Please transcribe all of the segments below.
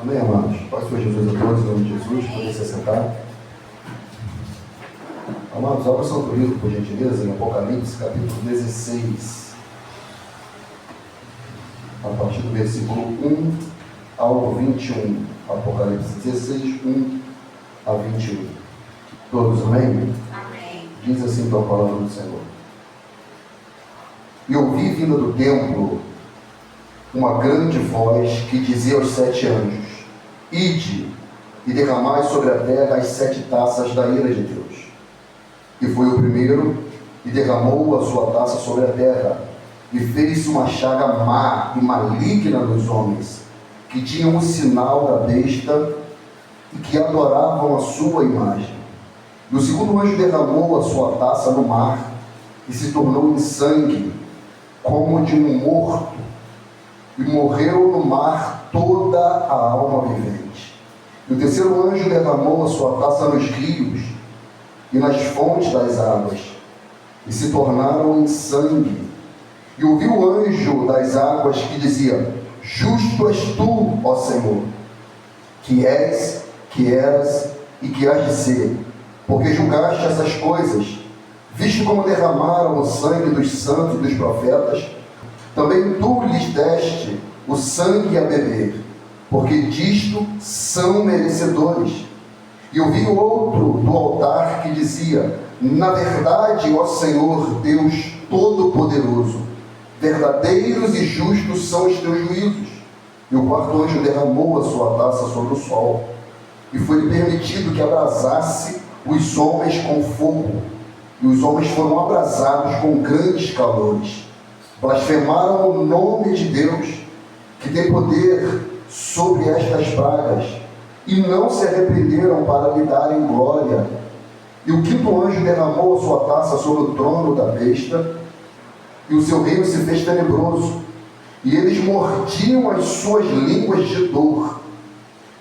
Amém, amados? Paz do Jesus a todos, em nome de Jesus, poder se assentar. Amados, abra o Santo Livro, por gentileza, em Apocalipse, capítulo 16, a partir do versículo 1 ao 21. Apocalipse 16, 1 a 21. Todos, amém? Amém. Diz assim então a palavra do Senhor. E ouvi vinda do templo uma grande voz que dizia aos 7 anjos: Ide e derramai sobre a terra as 7 taças da ira de Deus. E foi o primeiro e derramou a sua taça sobre a terra, e fez uma chaga má e maligna nos homens, que tinham o sinal da besta e que adoravam a sua imagem. E o segundo anjo derramou a sua taça no mar, e se tornou em sangue, como de um morto, e morreu no mar toda a alma vivente. E o terceiro anjo derramou a sua taça nos rios e nas fontes das águas, e se tornaram em sangue. E ouvi o anjo das águas que dizia: Justo és tu, ó Senhor, que és, que eras e que hás de ser, porque julgaste essas coisas, visto como derramaram o sangue dos santos e dos profetas. Também tu lhes deste o sangue a beber, porque disto são merecedores. E ouvi outro do altar que dizia: Na verdade, ó Senhor Deus Todo-Poderoso, verdadeiros e justos são os teus juízos. E o quarto anjo derramou a sua taça sobre o sol, e foi-lhe permitido que abrasasse os homens com fogo, e os homens foram abrasados com grandes calores. Blasfemaram o nome de Deus, que tem poder sobre estas pragas, e não se arrependeram para lhe darem glória. E o quinto anjo derramou a sua taça sobre o trono da besta, e o seu reino se fez tenebroso, e eles mordiam as suas línguas de dor,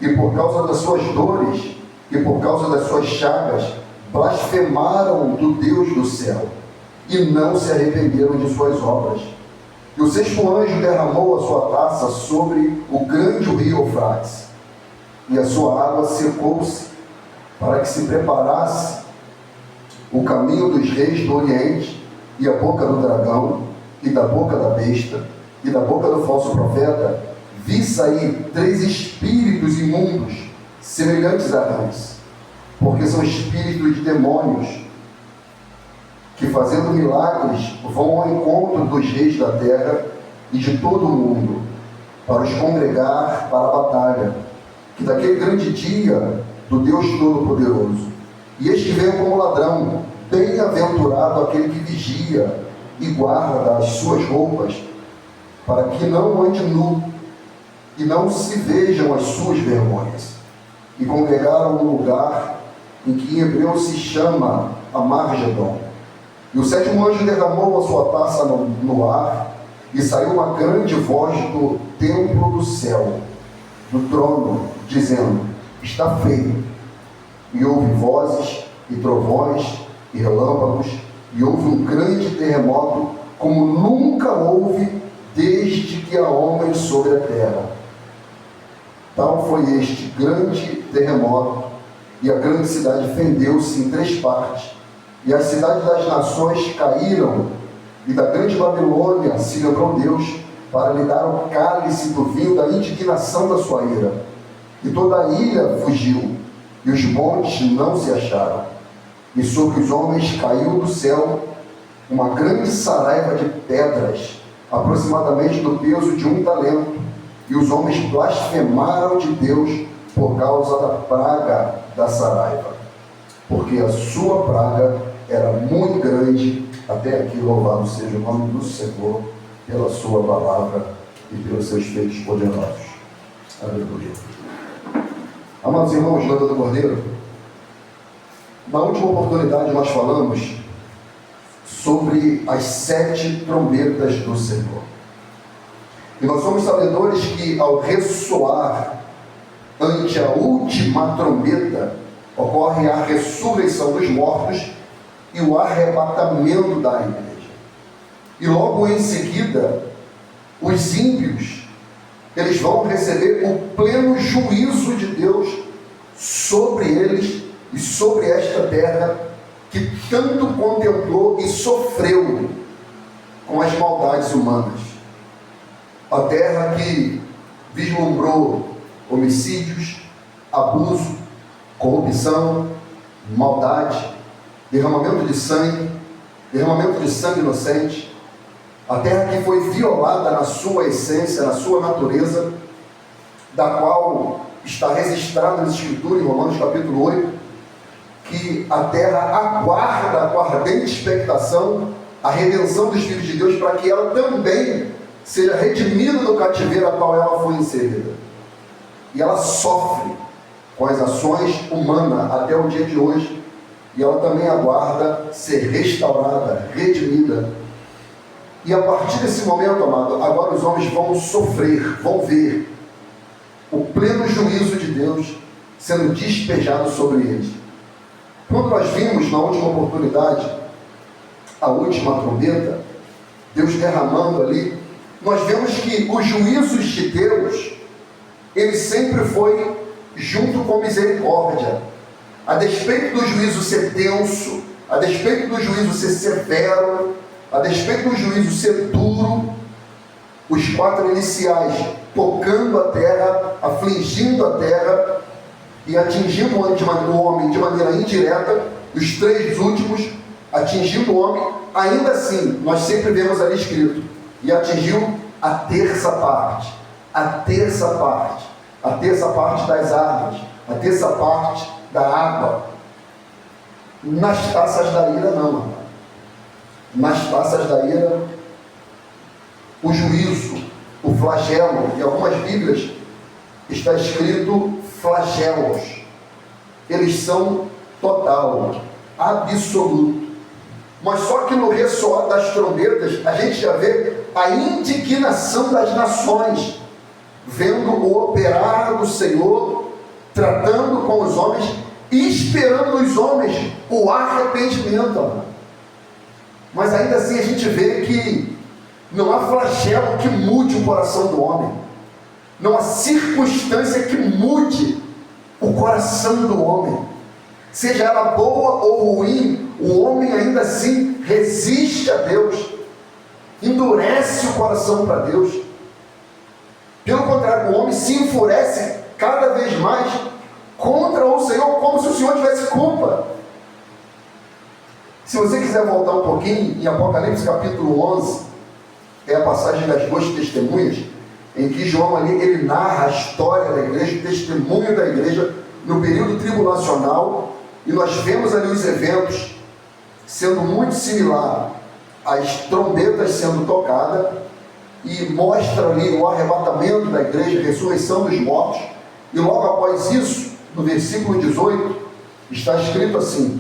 e por causa das suas dores, e por causa das suas chagas, blasfemaram do Deus do céu, e não se arrependeram de suas obras. E o sexto anjo derramou a sua taça sobre o grande rio Eufrates, e a sua água secou-se, para que se preparasse o caminho dos reis do Oriente, e a boca do dragão, e da boca da besta, e da boca do falso profeta, vi sair 3 espíritos imundos, semelhantes a rãs, porque são espíritos de demônios, que fazendo milagres vão ao encontro dos reis da terra e de todo o mundo, para os congregar para a batalha, que daquele grande dia do Deus Todo-Poderoso. E este veio como ladrão. Bem-aventurado aquele que vigia e guarda as suas roupas, para que não ande nu e não se vejam as suas vergonhas. E congregaram no lugar em que em hebreu se chama Amargedon. E o sétimo anjo derramou a sua taça no ar, e saiu uma grande voz do templo do céu, do trono, dizendo: Está feito. E houve vozes e trovões e relâmpagos, e houve um grande terremoto, como nunca houve desde que há homens sobre a terra. Tal foi este grande terremoto, e a grande cidade fendeu-se em 3 partes, e as cidades das nações caíram, e da grande Babilônia se lembrou Deus para lhe dar o cálice do vinho da indignação da sua ira. E toda a ilha fugiu, e os montes não se acharam. E sobre os homens caiu do céu uma grande saraiva de pedras, aproximadamente do peso de 1 talento. E os homens blasfemaram de Deus por causa da praga da saraiva, porque a sua praga era muito grande. Até aqui, louvado seja o nome do Senhor pela sua palavra e pelos seus feitos poderosos. Aleluia. Amados irmãos, Landa do Cordeiro, na última oportunidade nós falamos sobre as 7 trombetas do Senhor. E nós somos sabedores que ao ressoar ante a última trombeta, ocorre a ressurreição dos mortos e o arrebatamento da igreja. E logo em seguida, os ímpios eles vão receber o pleno juízo de Deus sobre eles e sobre esta terra que tanto contemplou e sofreu com as maldades humanas. A terra que vislumbrou homicídios, abuso, corrupção, maldade, derramamento de sangue inocente. A terra que foi violada na sua essência, na sua natureza, da qual está registrado na Escritura, em Romanos capítulo 8, que a terra aguarda com ardente expectação a redenção dos filhos de Deus, para que ela também seja redimida do cativeiro a qual ela foi inserida. E ela sofre com as ações humanas até o dia de hoje, e ela também aguarda ser restaurada, redimida. E a partir desse momento, amado, agora os homens vão sofrer, vão ver o pleno juízo de Deus sendo despejado sobre eles. Quando nós vimos na última oportunidade a última trombeta, Deus derramando ali, nós vemos que os juízos de Deus, ele sempre foi junto com misericórdia. A despeito do juízo ser tenso, a despeito do juízo ser severo, a despeito do juízo ser duro, os 4 iniciais tocando a terra, afligindo a terra e atingindo o homem de maneira indireta, os 3 últimos atingindo o homem, ainda assim, nós sempre vemos ali escrito, e atingiu a terça parte das árvores, a terça parte da água. Nas taças da ira não, amado. Nas taças da ira, o juízo, o flagelo, em algumas Bíblias está escrito flagelos. Eles são total, absoluto. Mas só que no ressoar das trombetas, a gente já vê a indignação das nações, vendo o operar do Senhor, tratando com os homens, e esperando os homens o arrependimento. Mas ainda assim a gente vê que não há flagelo que mude o coração do homem, não há circunstância que mude o coração do homem, seja ela boa ou ruim, o homem ainda assim resiste a Deus, endurece o coração para Deus. Pelo contrário, o homem se enfurece cada vez mais contra o Senhor, como se o Senhor tivesse culpa. Se você quiser voltar um pouquinho, em Apocalipse capítulo 11, é a passagem das 2 testemunhas, em que João ali, ele narra a história da igreja, o testemunho da igreja no período tribulacional, e nós vemos ali os eventos sendo muito similar às trombetas sendo tocadas, e mostra ali o arrebatamento da igreja, a ressurreição dos mortos, e logo após isso, no versículo 18, está escrito assim: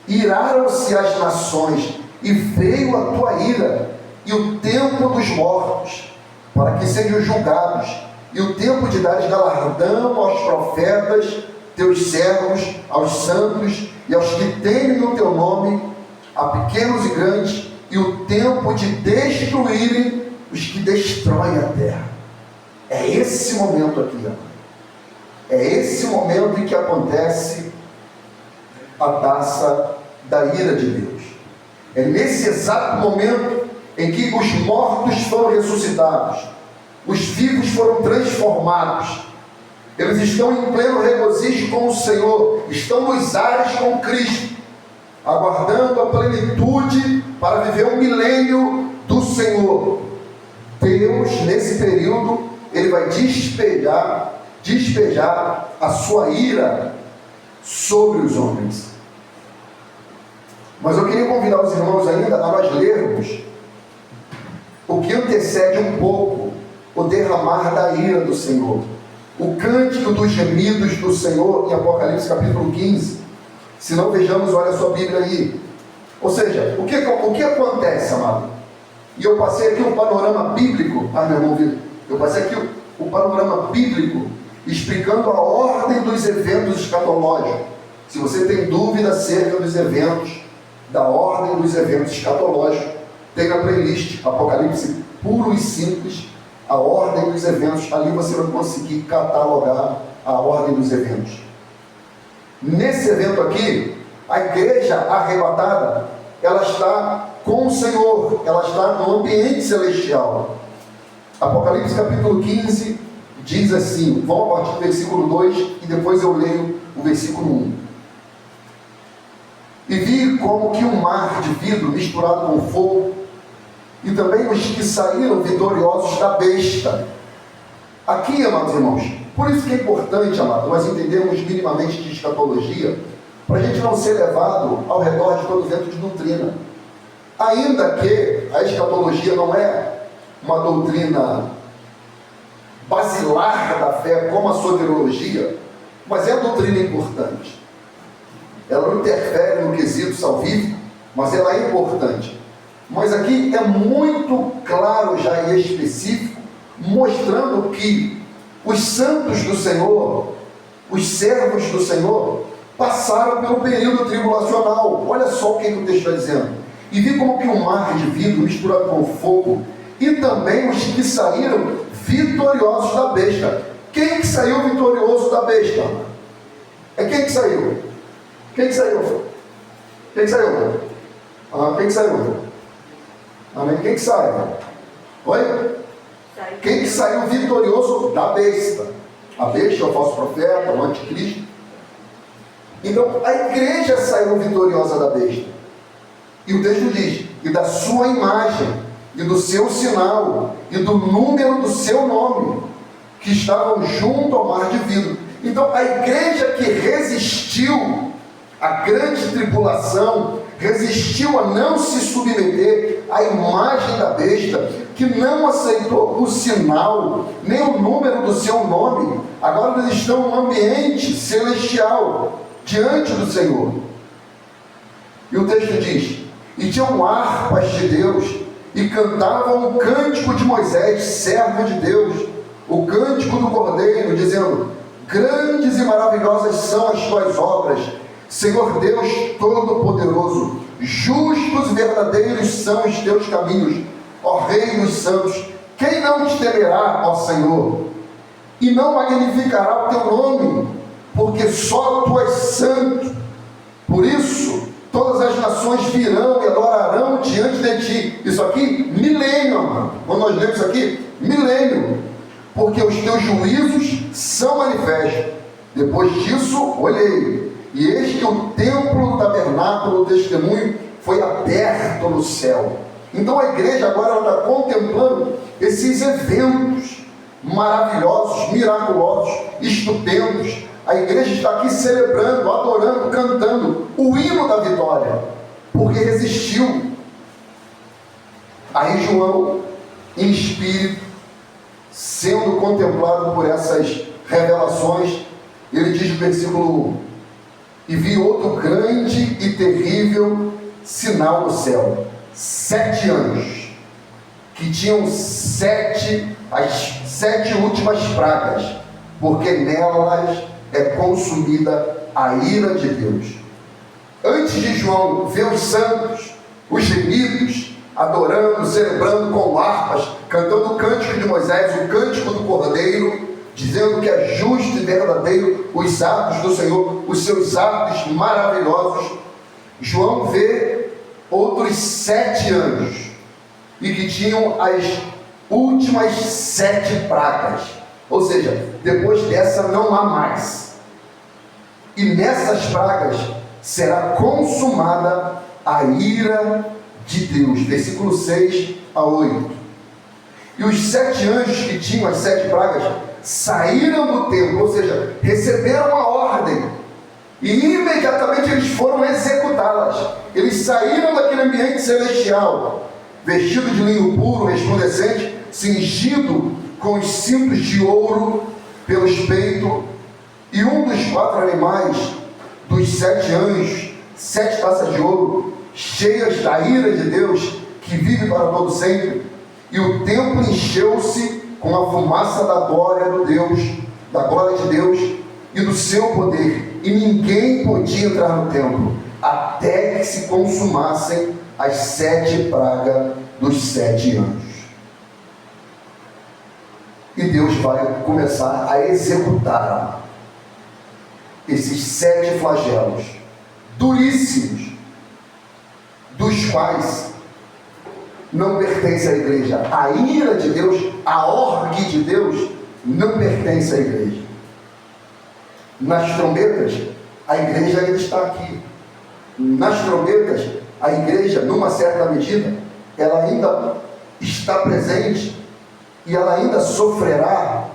iraram-se as nações, e veio a tua ira, e o tempo dos mortos, para que sejam julgados, e o tempo de dares galardão aos profetas, teus servos, aos santos, e aos que temem o teu nome, a pequenos e grandes, e o tempo de destruírem os que destroem a terra. É esse momento aqui, amado. É esse momento em que acontece a taça da ira de Deus. É nesse exato momento em que os mortos foram ressuscitados, os vivos foram transformados, eles estão em pleno regozijo com o Senhor, estão nos ares com Cristo, aguardando a plenitude para viver um milênio do Senhor. Deus, nesse período, ele vai despejar a sua ira sobre os homens. Mas eu queria convidar os irmãos ainda a nós lermos o que antecede um pouco o derramar da ira do Senhor. O cântico dos gemidos do Senhor, em Apocalipse capítulo 15. Se não, vejamos, olha a sua Bíblia aí. Ou seja, o que acontece, amado? E eu passei aqui um panorama bíblico, meu irmão Vitor, eu passei aqui o panorama bíblico, explicando a ordem dos eventos escatológicos. Se você tem dúvida acerca dos eventos, da ordem dos eventos escatológicos, tem na playlist Apocalipse puro e simples, a ordem dos eventos. Ali você vai conseguir catalogar a ordem dos eventos. Nesse evento aqui, a igreja arrebatada, ela está com o Senhor, ela está no ambiente celestial. Apocalipse capítulo 15 diz assim, vamos a partir do versículo 2 e depois eu leio o versículo 1. E vi como que um mar de vidro misturado com fogo, e também os que saíram vitoriosos da besta. Aqui, amados irmãos, por isso que é importante, amado, nós entendermos minimamente de escatologia, para a gente não ser levado ao redor de todo vento de doutrina. Ainda que a escatologia não é uma doutrina basilar da fé, como a soteriologia, mas é uma doutrina importante. Ela não interfere no quesito salvífico, mas ela é importante. Mas aqui é muito claro já e específico, mostrando que os santos do Senhor, os servos do Senhor, passaram pelo período tribulacional. Olha só o que o texto está dizendo. E vi como que um mar de vidro misturado com fogo, e também os que saíram vitoriosos da besta. Quem que saiu vitorioso da besta? É quem que saiu? Quem que saiu? Quem que saiu? Quem que saiu? Amém? Quem que sai? Oi? Quem que saiu vitorioso da besta? A besta é o falso profeta, o anticristo. Então, a igreja saiu vitoriosa da besta. E o texto diz, e da sua imagem, e do seu sinal, e do número do seu nome, que estavam junto ao mar de vidro. Então, a igreja que resistiu à grande tribulação, resistiu a não se submeter à imagem da besta, que não aceitou o sinal, nem o número do seu nome, agora eles estão no ambiente celestial, diante do Senhor. E o texto diz, e tinham harpas de Deus, e cantavam o cântico de Moisés, servo de Deus, o cântico do Cordeiro, dizendo, grandes e maravilhosas são as tuas obras, Senhor Deus Todo-Poderoso, justos e verdadeiros são os teus caminhos, ó Rei dos santos. Quem não te temerá, ó Senhor, e não magnificará o teu nome, porque só tu és santo. Por isso, todas as nações virão e adorarão diante de ti. Isso aqui, milênio, amado. Quando nós lemos isso aqui, milênio. Porque os teus juízos são manifestos. Depois disso, olhei. E eis que o templo, o tabernáculo, o testemunho, foi aberto no céu. Então a igreja agora está contemplando esses eventos maravilhosos, miraculosos, estupendos. A igreja está aqui celebrando, adorando, cantando o hino da vitória, porque resistiu. Aí João, em espírito, sendo contemplado por essas revelações, ele diz no versículo 1, e vi outro grande e terrível sinal no céu, 7 anjos, que tinham as 7 últimas pragas, porque nelas é consumida a ira de Deus. Antes de João ver os santos, os gemidos, adorando, celebrando com harpas, cantando o cântico de Moisés, o cântico do Cordeiro, dizendo que é justo e verdadeiro os atos do Senhor, os seus atos maravilhosos, João vê outros 7 anjos, e que tinham as últimas 7 pragas. Ou seja, depois dessa não há mais. E nessas pragas será consumada a ira de Deus. Versículo 6 a 8. E os 7 anjos que tinham as 7 pragas saíram do templo, ou seja, receberam a ordem. E imediatamente eles foram executá-las. Eles saíram daquele ambiente celestial, vestido de linho puro, resplandecente, cingido com os cintos de ouro pelos peitos, e um dos 4 animais, dos 7 anjos, 7 taças de ouro, cheias da ira de Deus, que vive para todo sempre, e o templo encheu-se com a fumaça da glória de Deus e do seu poder, e ninguém podia entrar no templo, até que se consumassem as 7 pragas dos 7 anjos. E Deus vai começar a executar esses 7 flagelos duríssimos, dos quais não pertence à igreja. A ira de Deus, a orgue de Deus, não pertence à igreja. Nas trombetas, a igreja ainda está aqui. Nas trombetas, a igreja, numa certa medida, ela ainda está presente e ela ainda sofrerá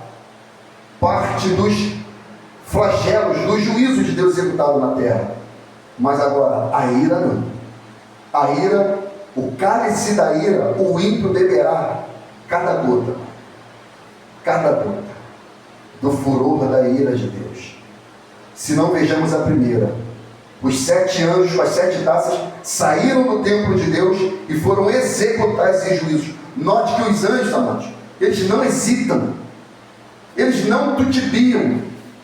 parte dos flagelos, do juízo de Deus executado na terra. Mas agora, a ira não. A ira, o cálice da ira, o ímpio beberá cada gota do furor da ira de Deus. Se não, vejamos a primeira. Os 7 anjos com as 7 taças saíram do templo de Deus e foram executar esses juízos. Note que os anjos, amados, eles não hesitam, eles não titubeam,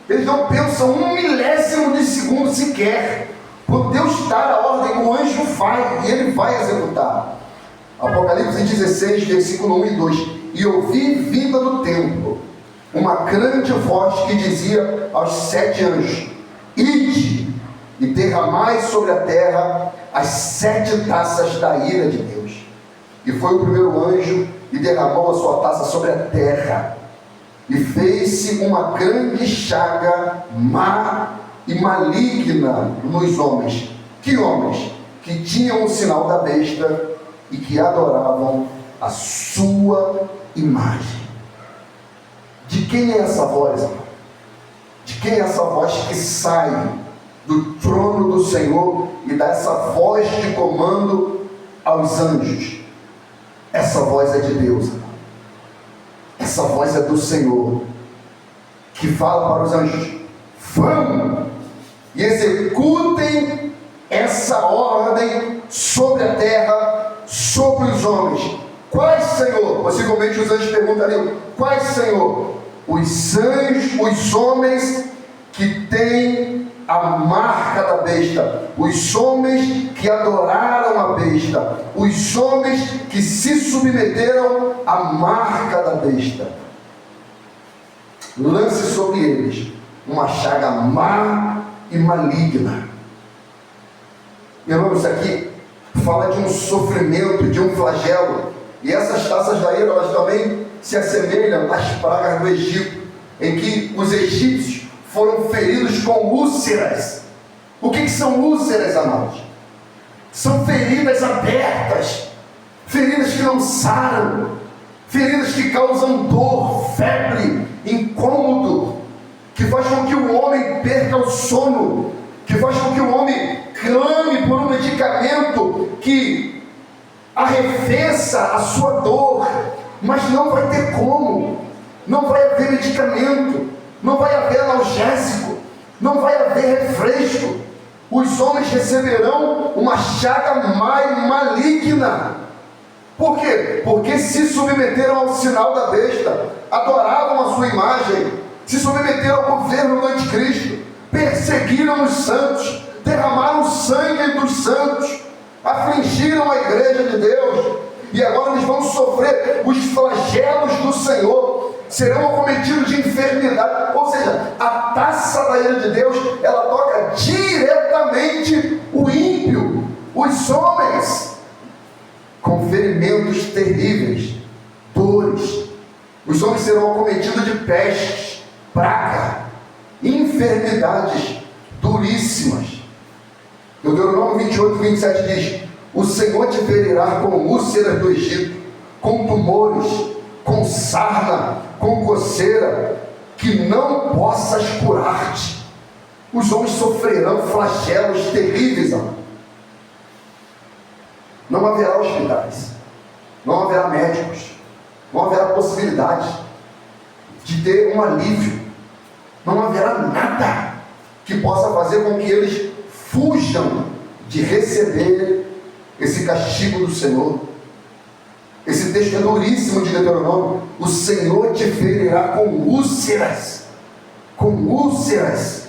eles não pensam 1 milésimo de segundo sequer. Quando Deus dá a ordem, o anjo vai e ele vai executar. Apocalipse 16, versículo 1 e 2. E ouvi vinda do templo uma grande voz que dizia aos 7 anjos: ide e derramai sobre a terra as 7 taças da ira de Deus. E foi o primeiro anjo e derramou a sua taça sobre a terra, e fez-se uma grande chaga má e maligna nos homens. Que homens? Que tinham o sinal da besta e que adoravam a sua imagem. De quem é essa voz, amor? De quem é essa voz que sai do trono do Senhor e dá essa voz de comando aos anjos? Essa voz é de Deus, amor. Essa voz é do Senhor, que fala para os anjos: vão e executem essa ordem sobre a terra, sobre os homens. Quais, Senhor? Possivelmente os anjos perguntariam: quais, Senhor? Os anjos, os homens que têm a marca da besta, os homens que adoraram a besta, os homens que se submeteram à marca da besta. Lance sobre eles uma chaga má e maligna. Meu irmão, isso aqui fala de um sofrimento, de um flagelo. E essas taças da ira, elas também se assemelham às pragas do Egito, em que os egípcios foram feridos com úlceras. O que são úlceras, amados? São feridas abertas, feridas que não saram, feridas que causam dor, febre, incômodo, que faz com que o homem perca o sono, que faz com que o homem clame por um medicamento que arrefeça a sua dor, mas não vai ter como. Não vai haver medicamento, não vai haver analgésico, não vai haver refresco. Os homens receberão uma chaga má e maligna. Por quê? Porque se submeteram ao sinal da besta, adoravam a sua imagem, se submeteram ao governo do anticristo, perseguiram os santos, derramaram o sangue dos santos, afligiram a igreja de Deus, e agora eles vão sofrer os flagelos do Senhor, serão acometidos de enfermidade. Ou seja, a taça da ira de Deus, ela toca diretamente o ímpio, os homens, com ferimentos terríveis, dores. Os homens serão acometidos de pestes, praga, enfermidades duríssimas. Deuteronômio 28, 27 diz: o Senhor te ferirá com úlceras do Egito, com tumores, com sarna, com coceira, que não possas curar-te. Os homens sofrerão flagelos terríveis, amor. Não haverá hospitais, não haverá médicos, não haverá possibilidade de ter um alívio, não haverá nada que possa fazer com que eles fujam de receber esse castigo do Senhor. Esse texto é duríssimo de Deuteronômio. O Senhor te ferirá com úlceras. Com úlceras.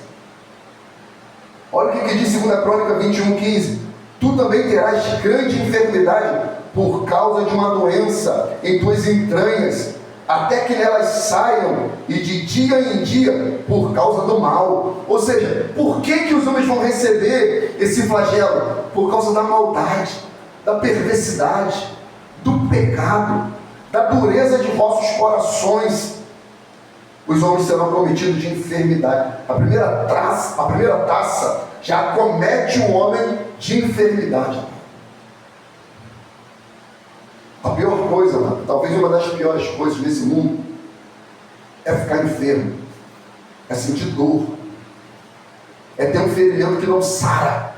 Olha o que diz 2 Crônica 21:15. Tu também terás grande enfermidade por causa de uma doença em tuas entranhas, até que nelas saiam, e de dia em dia, por causa do mal. Ou seja, por que os homens vão receber esse flagelo? Por causa da maldade, da perversidade, do pecado, da dureza de vossos corações. Os homens serão cometidos de enfermidade. A primeira taça já acomete o homem de enfermidade. A pior coisa, mano, talvez uma das piores coisas nesse mundo, é ficar enfermo, é sentir dor, é ter um ferimento que não sara,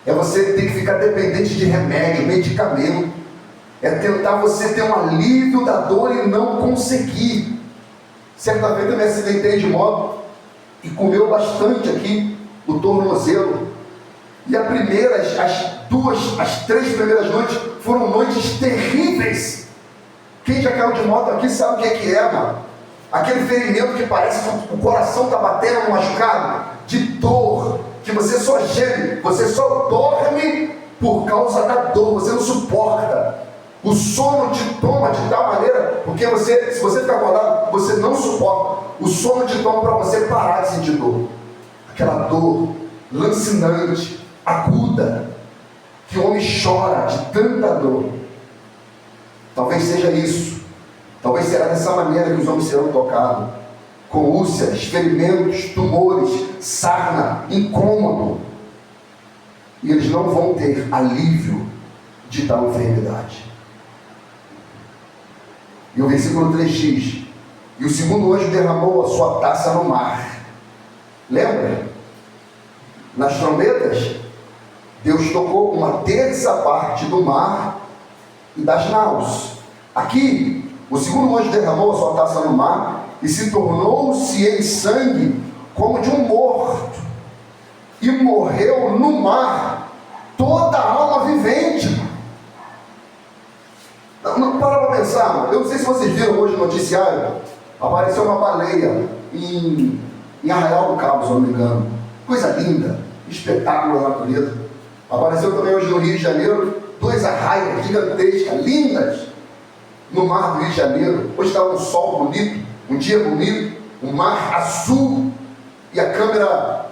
é você ter que ficar dependente de remédio, medicamento, é tentar você ter um alívio da dor e não conseguir. Certa vez eu me acidentei de moto e comeu bastante aqui o tornozelo. E as 3 primeiras noites foram noites terríveis. Quem já caiu de moto aqui sabe o que é, mano. Aquele ferimento que parece que o coração está batendo no machucado, de dor, que você só geme, você só dorme por causa da dor, você não suporta. O sono te toma de tal maneira, porque se você ficar acordado, você não suporta. O sono te toma para você parar de sentir dor. Aquela dor lancinante, aguda, que o homem chora de tanta dor. Talvez seja isso. Talvez será dessa maneira que os homens serão tocados. Com úlceras, ferimentos, tumores, sarna, incômodo. E eles não vão ter alívio de tal enfermidade. E o versículo 3 diz: e o segundo anjo derramou a sua taça no mar. Lembra? Nas trombetas, Deus tocou uma terça parte do mar e das naus. Aqui, o segundo anjo derramou a sua taça no mar e se tornou-se em sangue como de um morto. E morreu no mar toda a alma vivente. Não para para pensar, mano. Eu não sei se vocês viram hoje no noticiário, apareceu uma baleia em Arraial do Cabo, se eu não me engano. Coisa linda, espetáculo da natureza. Apareceu também hoje no Rio de Janeiro, 2 arraias gigantescas, lindas, no mar do Rio de Janeiro. Hoje estava um sol bonito, um dia bonito, um mar azul, e a câmera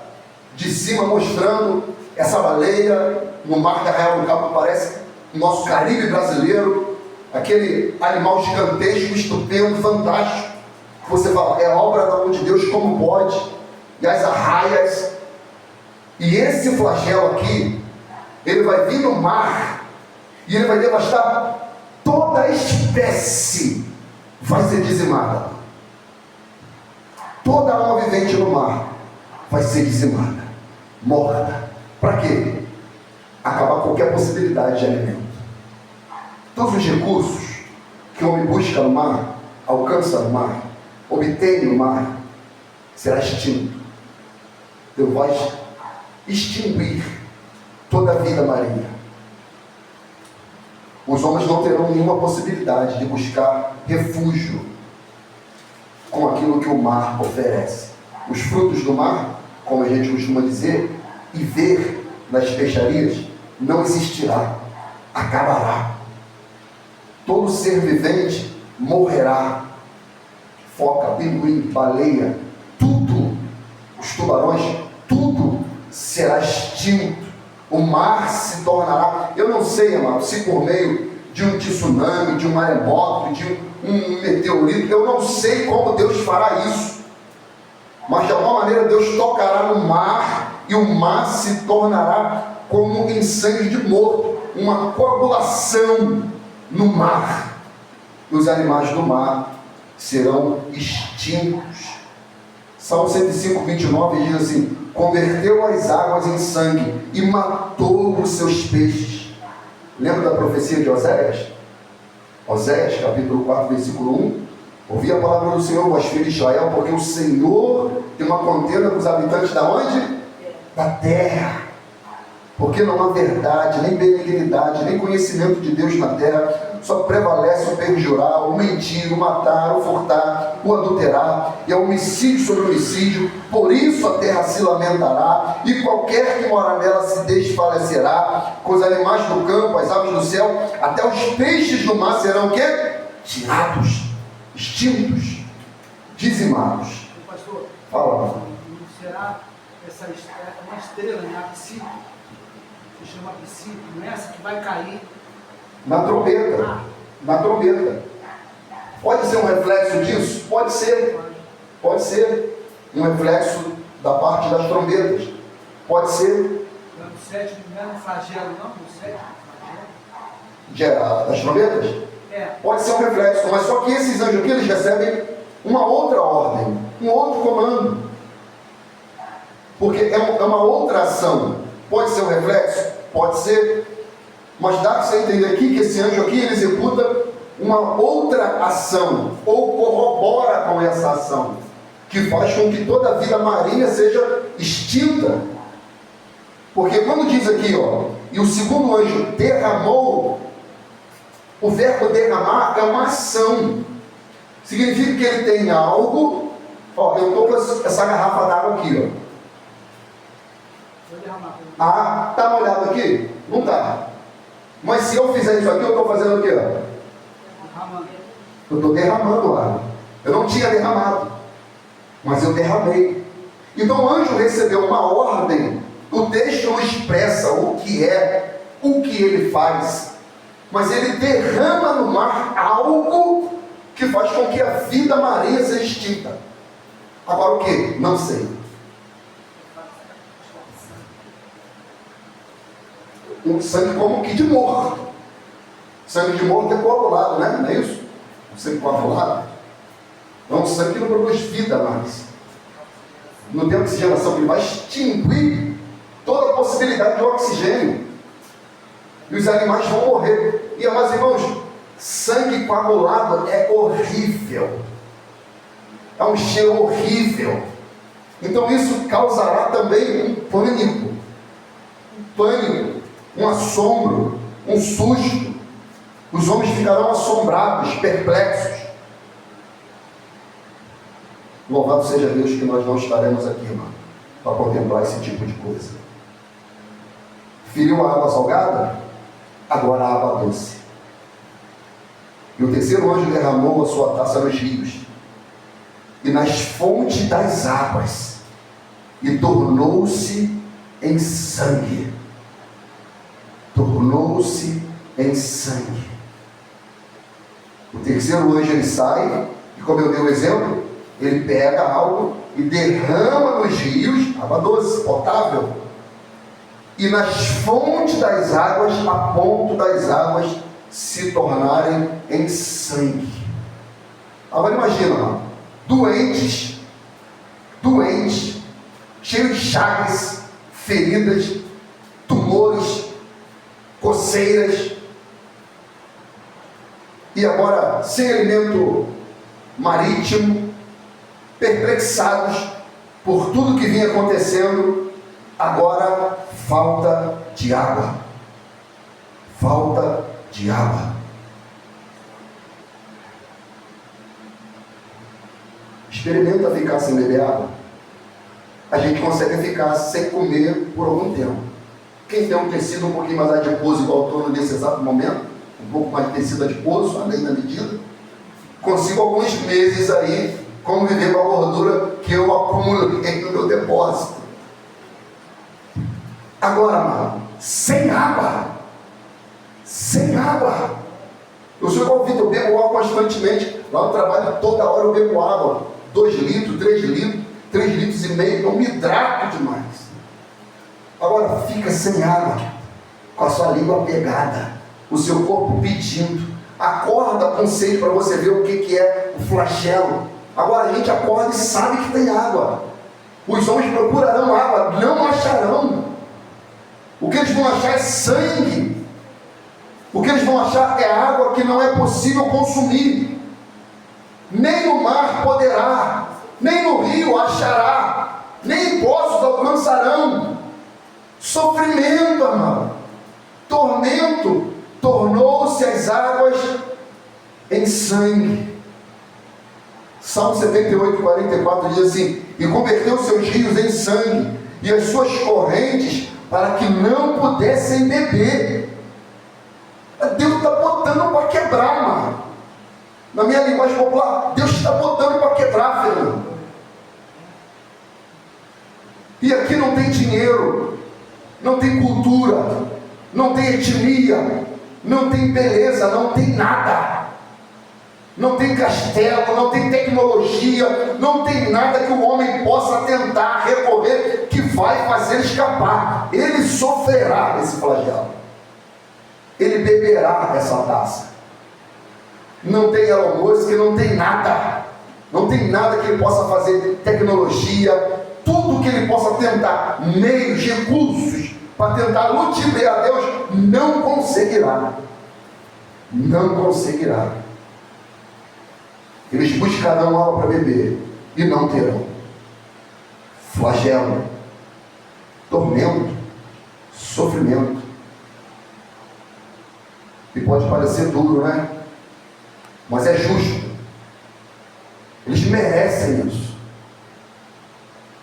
de cima mostrando essa baleia no mar de Arraial do Cabo, parece o nosso Caribe brasileiro. Aquele animal gigantesco, estupendo, fantástico. Você fala, é obra da mão de Deus, como pode? E as arraias. E esse flagelo aqui, ele vai vir no mar, e ele vai devastar toda a espécie, vai ser dizimada. Toda a alma vivente no mar vai ser dizimada, morta. Para quê? Acabar qualquer possibilidade de alimento. Todos os recursos que o homem busca no mar, alcança no mar, obtém no mar, será extinto. Deus vai extinguir toda a vida marinha. Os homens não terão nenhuma possibilidade de buscar refúgio com aquilo que o mar oferece. Os frutos do mar, como a gente costuma dizer, e ver nas peixarias, não existirá, acabará. Todo ser vivente morrerá. Foca, pinguim, baleia, tudo, os tubarões, tudo será extinto. O mar se tornará, eu não sei, amado, se por meio de um tsunami, de um maremoto, de um meteorito, eu não sei como Deus fará isso. Mas de alguma maneira Deus tocará no mar e o mar se tornará como em sangue de morto, uma coagulação no mar, e os animais do mar serão extintos. Salmo 105, 29 diz assim: converteu as águas em sangue e matou os seus peixes. Lembra da profecia de Oséias? Oséias, capítulo 4, versículo 1. Ouvi a palavra do Senhor, vós filhos de Israel, porque o Senhor tem uma contenda com os habitantes da onde? Da terra. Porque não há verdade, nem benignidade, nem conhecimento de Deus na terra. Só prevalece o perjurar, o mentir, o matar, o furtar, o adulterar, e é homicídio sobre homicídio. Por isso a terra se lamentará, e qualquer que mora nela se desfalecerá. Com os animais do campo, as aves do céu, até os peixes do mar serão o quê? Tirados. extintos, dizimados. Pastor, Fala. não será uma estrela, né? A psique, se chama psique, não é essa que vai cair? Na trombeta. Na trombeta. Pode ser um reflexo disso? Pode ser. Pode ser um reflexo da parte das trombetas. Pode ser. No sétimo, não é no flagelo, não? No sétimo, flagelo? Das trombetas? É. Pode ser um reflexo, mas só que esses anjos aqui, eles recebem uma outra ordem, um outro comando. Porque é uma outra ação. Pode ser um reflexo? Pode ser. Mas dá para você entender aqui que esse anjo aqui, ele executa uma outra ação, ou corrobora com essa ação, que faz com que toda a vida marinha seja extinta. Porque quando diz aqui, ó, e o segundo anjo derramou, o verbo derramar é uma ação. Significa que ele tem algo. Ó, eu estou com essa garrafa d'água aqui, ó. Vou derramar. Ah, tá molhado aqui? Não tá. Mas se eu fizer isso aqui, eu estou fazendo o quê? Derramando. Eu estou derramando água. Eu não tinha derramado, mas eu derramei. Então o anjo recebeu uma ordem. O texto não expressa o que é, o que ele faz, mas ele derrama no mar algo que faz com que a vida marinha seja extinta. Agora o que? Não sei. Um sangue como que de morto. Sangue de morto é coagulado, né? Não é isso? Um sangue coagulado. Então o sangue não produz vida mais. Não tem oxigenação, ele vai extinguir toda a possibilidade de oxigênio. E os animais vão morrer. E, amados irmãos, sangue coagulado é horrível. É um cheiro horrível. Então isso causará também um pânico. Um assombro, um susto. Os homens ficarão assombrados, perplexos. Louvado seja Deus que nós não estaremos aqui, irmão, para contemplar esse tipo de coisa. Feriu a água salgada? Agora a água doce. E o terceiro anjo derramou a sua taça nos rios e nas fontes das águas, e tornou-se em sangue. Tornou-se em sangue. O terceiro anjo ele sai, e como eu dei o exemplo, ele pega algo e derrama nos rios, água doce, potável, e nas fontes das águas, a ponto das águas se tornarem em sangue. Agora imagina, doentes, cheios de chagas, feridas, tumores, coceiras, e agora sem alimento marítimo, perplexados por tudo que vinha acontecendo. Agora falta de água. Falta de água. Experimenta ficar sem beber água. A gente consegue ficar sem comer por algum tempo. Quem tem um tecido um pouquinho mais adiposo, igual eu estou nesse exato momento, um pouco mais de tecido adiposo, além da medida, consigo alguns meses aí conviver com a gordura que eu acumulei no meu depósito. Agora, mano, sem água. Eu sou igual o Vitor, eu bebo água constantemente. Lá no trabalho, toda hora eu bebo água. 2 litros, 3 litros, 3 litros e meio. Eu me hidrato demais. Agora, fica sem água, com a sua língua pegada, o seu corpo pedindo. Acorda com sede para você ver o que é o flagelo. Agora a gente acorda e sabe que tem água. Os homens procurarão água, não acharão. O que eles vão achar é sangue. O que eles vão achar é água que não é possível consumir. Nem no mar poderá, nem no rio achará, nem poços alcançarão. Sofrimento, amado, tormento, tornou-se as águas em sangue. Salmo 78, 44 diz assim: e converteu seus rios em sangue, e as suas correntes para que não pudessem beber. Deus está botando para quebrar, mano. Na minha linguagem popular, Deus está botando para quebrar, Fernando. E aqui não tem dinheiro, não tem cultura, não tem etnia, não tem beleza, não tem nada. Não tem castelo, não tem tecnologia, não tem nada que o homem possa tentar recorrer que vai fazer escapar. Ele sofrerá esse flagelo. Ele beberá essa taça. Não tem Elon Musk, não tem nada. Não tem nada que ele possa fazer, tecnologia, tudo que ele possa tentar, meios, recursos, para tentar ludibriar a Deus, não conseguirá. Não conseguirá. Eles buscarão água para beber e não terão. Flagelo, tormento, sofrimento. E pode parecer duro, né? Mas é justo. Eles merecem isso.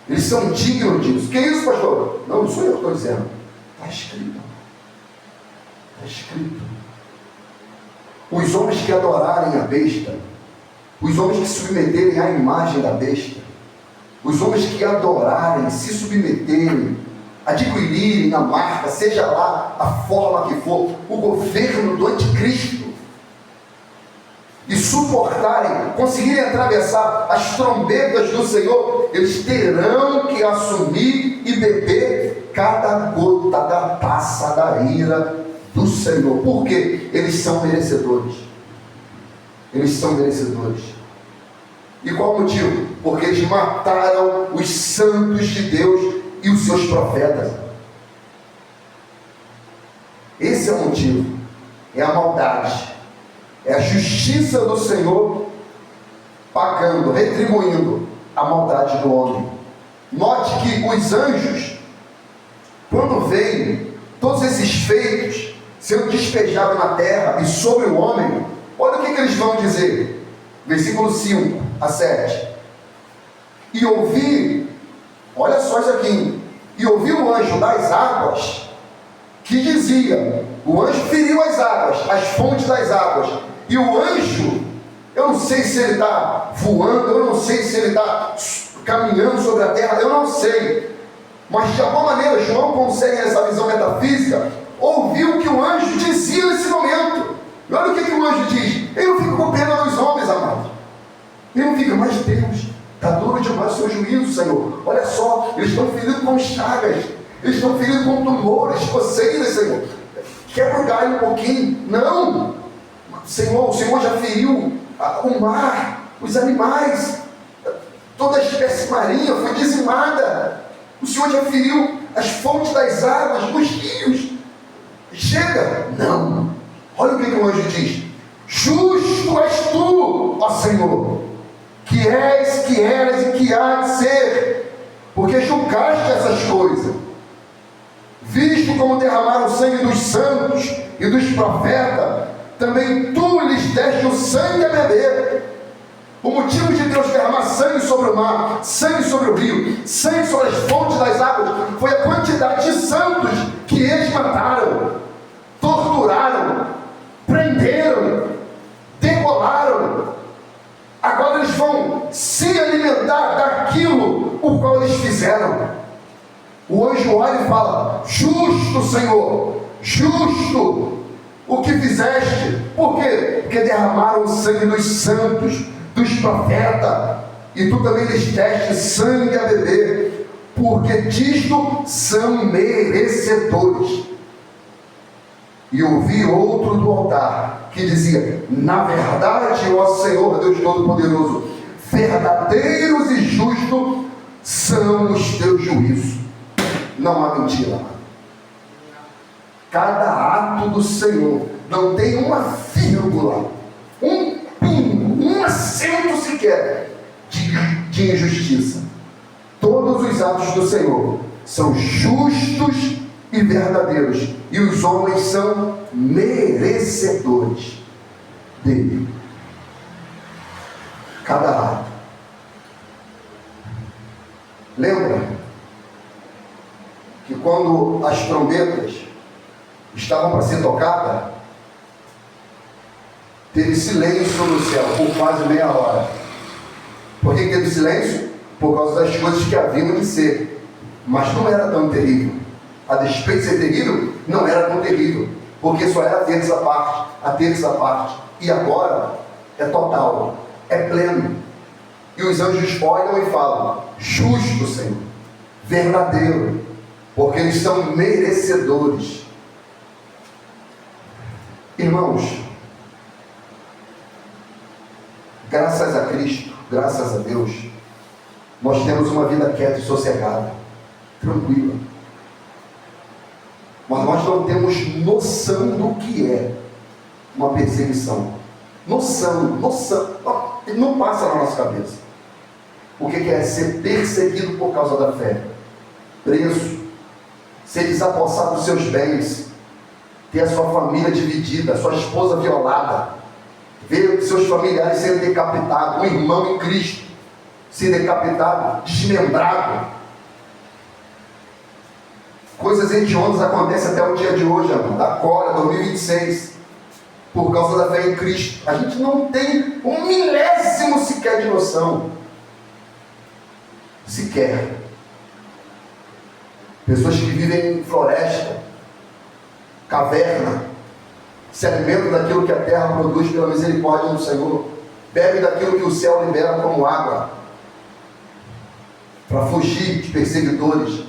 Eles são dignos disso. Que isso, pastor? Não sou eu que estou dizendo. Está escrito. Está escrito. Os homens que adorarem a besta, os homens que se submeterem à imagem da besta, os homens que adorarem, se submeterem, adquirirem a marca, seja lá a forma que for, o governo do anticristo, e suportarem, conseguirem atravessar as trombetas do Senhor, eles terão que assumir e beber cada gota da taça da ira do Senhor. Por quê? Eles são merecedores. Eles são merecedores. E qual o motivo? Porque eles mataram os santos de Deus e os seus profetas. Esse é o motivo. É a maldade. É a justiça do Senhor pagando, retribuindo a maldade do homem. Note que os anjos, quando veem todos esses feitos sendo despejados na terra e sobre o homem, olha o que eles vão dizer. Versículo 5 a 7. E ouvi, olha só isso aqui, e ouvi o anjo das águas, que dizia, o anjo feriu as águas, as fontes das águas, e o anjo, eu não sei se ele está voando, eu não sei se ele está caminhando sobre a terra, eu não sei, mas de alguma maneira João consegue essa visão metafísica, ouviu o que o anjo dizia nesse momento. E olha o que o anjo diz. Ele não fica com pena dos homens, amados. Ele não fica, mas Deus, está duro demais o seu juízo, Senhor. Olha só, eles estão feridos com chagas, eles estão feridos com tumores, coceiras, Senhor. Quebra o galho um pouquinho. Não, Senhor, o Senhor já feriu o mar, os animais, toda a espécie marinha foi dizimada. O Senhor já feriu as fontes das águas, os rios. Chega. Não. Olha o que o anjo diz. Justo és tu, ó Senhor, que és, que eras e que há de ser, porque julgaste essas coisas. Visto como derramaram o sangue dos santos e dos profetas, também tu lhes deste o sangue a beber. O motivo de Deus derramar sangue sobre o mar, sangue sobre o rio, sangue sobre as fontes das águas, foi a quantidade de santos que eles mataram, torturaram, prenderam, degolaram. Agora eles vão se alimentar daquilo o qual eles fizeram. O anjo olha e fala: justo, Senhor, justo o que fizeste. Por quê? Porque derramaram o sangue dos santos, dos profetas, e tu também lhes deste sangue a beber, porque disto são merecedores. E ouvi outro do altar que dizia: na verdade, ó Senhor Deus Todo-Poderoso, verdadeiros e justos são os teus juízos. Não há mentira. Cada ato do Senhor não tem uma vírgula, um pingo, um acento sequer de injustiça. Todos os atos do Senhor são justos e verdadeiros, e os homens são merecedores dele. Cada ato. Lembra que quando as trombetas estavam para ser tocadas, teve silêncio no céu por quase meia hora. Por que teve silêncio? Por causa das coisas que haviam de ser. Mas não era tão terrível. A despeito de ser terrível, não era tão terrível. Porque só era a terça parte. A terça parte. E agora é total. É pleno. E os anjos olham e falam: justo, Senhor. Verdadeiro. Porque eles são merecedores. Irmãos, graças a Cristo, graças a Deus, nós temos uma vida quieta e sossegada, tranquila. Mas nós não temos noção do que é uma perseguição. Noção, não passa na nossa cabeça. O que é ser perseguido por causa da fé? Preso, ser desapossado dos seus bens, ter a sua família dividida, a sua esposa violada, ver seus familiares serem decapitados, um irmão em Cristo ser decapitado, desmembrado. Coisas hediondas acontecem até o dia de hoje, amado. Agora, 2026, por causa da fé em Cristo. A gente não tem um milésimo sequer de noção. Sequer. Pessoas que vivem em floresta, caverna, se alimentam daquilo que a terra produz pela misericórdia do Senhor, bebem daquilo que o céu libera como água, para fugir de perseguidores,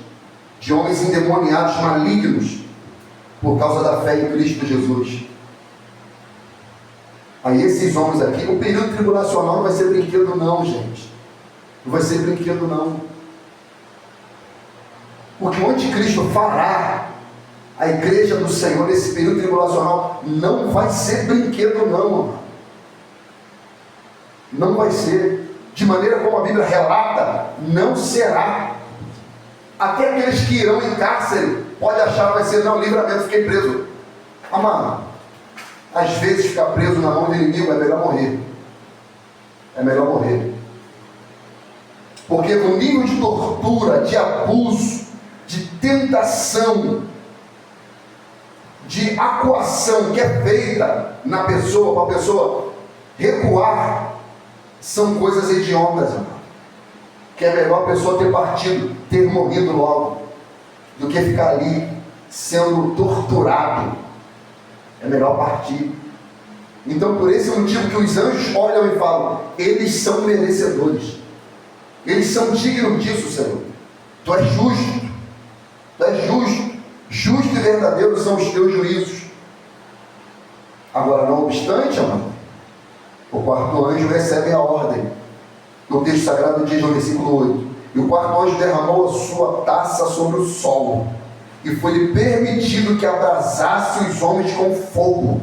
de homens endemoniados, malignos, por causa da fé em Cristo Jesus. Aí esses homens aqui, o período tribulacional não vai ser brinquedo não, gente. Não vai ser brinquedo não. Porque o anticristo fará a igreja do Senhor nesse período tribulacional não vai ser brinquedo não, amado. Não vai ser. De maneira como a Bíblia relata, não será. Até aqueles que irão em cárcere pode achar que vai ser, não, livramento, fiquei preso. Amado, às vezes ficar preso na mão do inimigo é melhor morrer. É melhor morrer. Porque o nível de tortura, de abuso, de tentação, de acuação que é feita na pessoa, para a pessoa recuar, são coisas hediondas, amado. Que é melhor a pessoa ter partido, ter morrido logo, do que ficar ali sendo torturado. É melhor partir. Então, por esse motivo que os anjos olham e falam: eles são merecedores, eles são dignos disso, Senhor. Tu és justo, tu és justo, justo e verdadeiro são os teus juízos. Agora, não obstante, amado, o quarto anjo recebe a ordem. O texto sagrado diz no versículo 8: e o quarto anjo derramou a sua taça sobre o sol, e foi-lhe permitido que abrasasse os homens com fogo.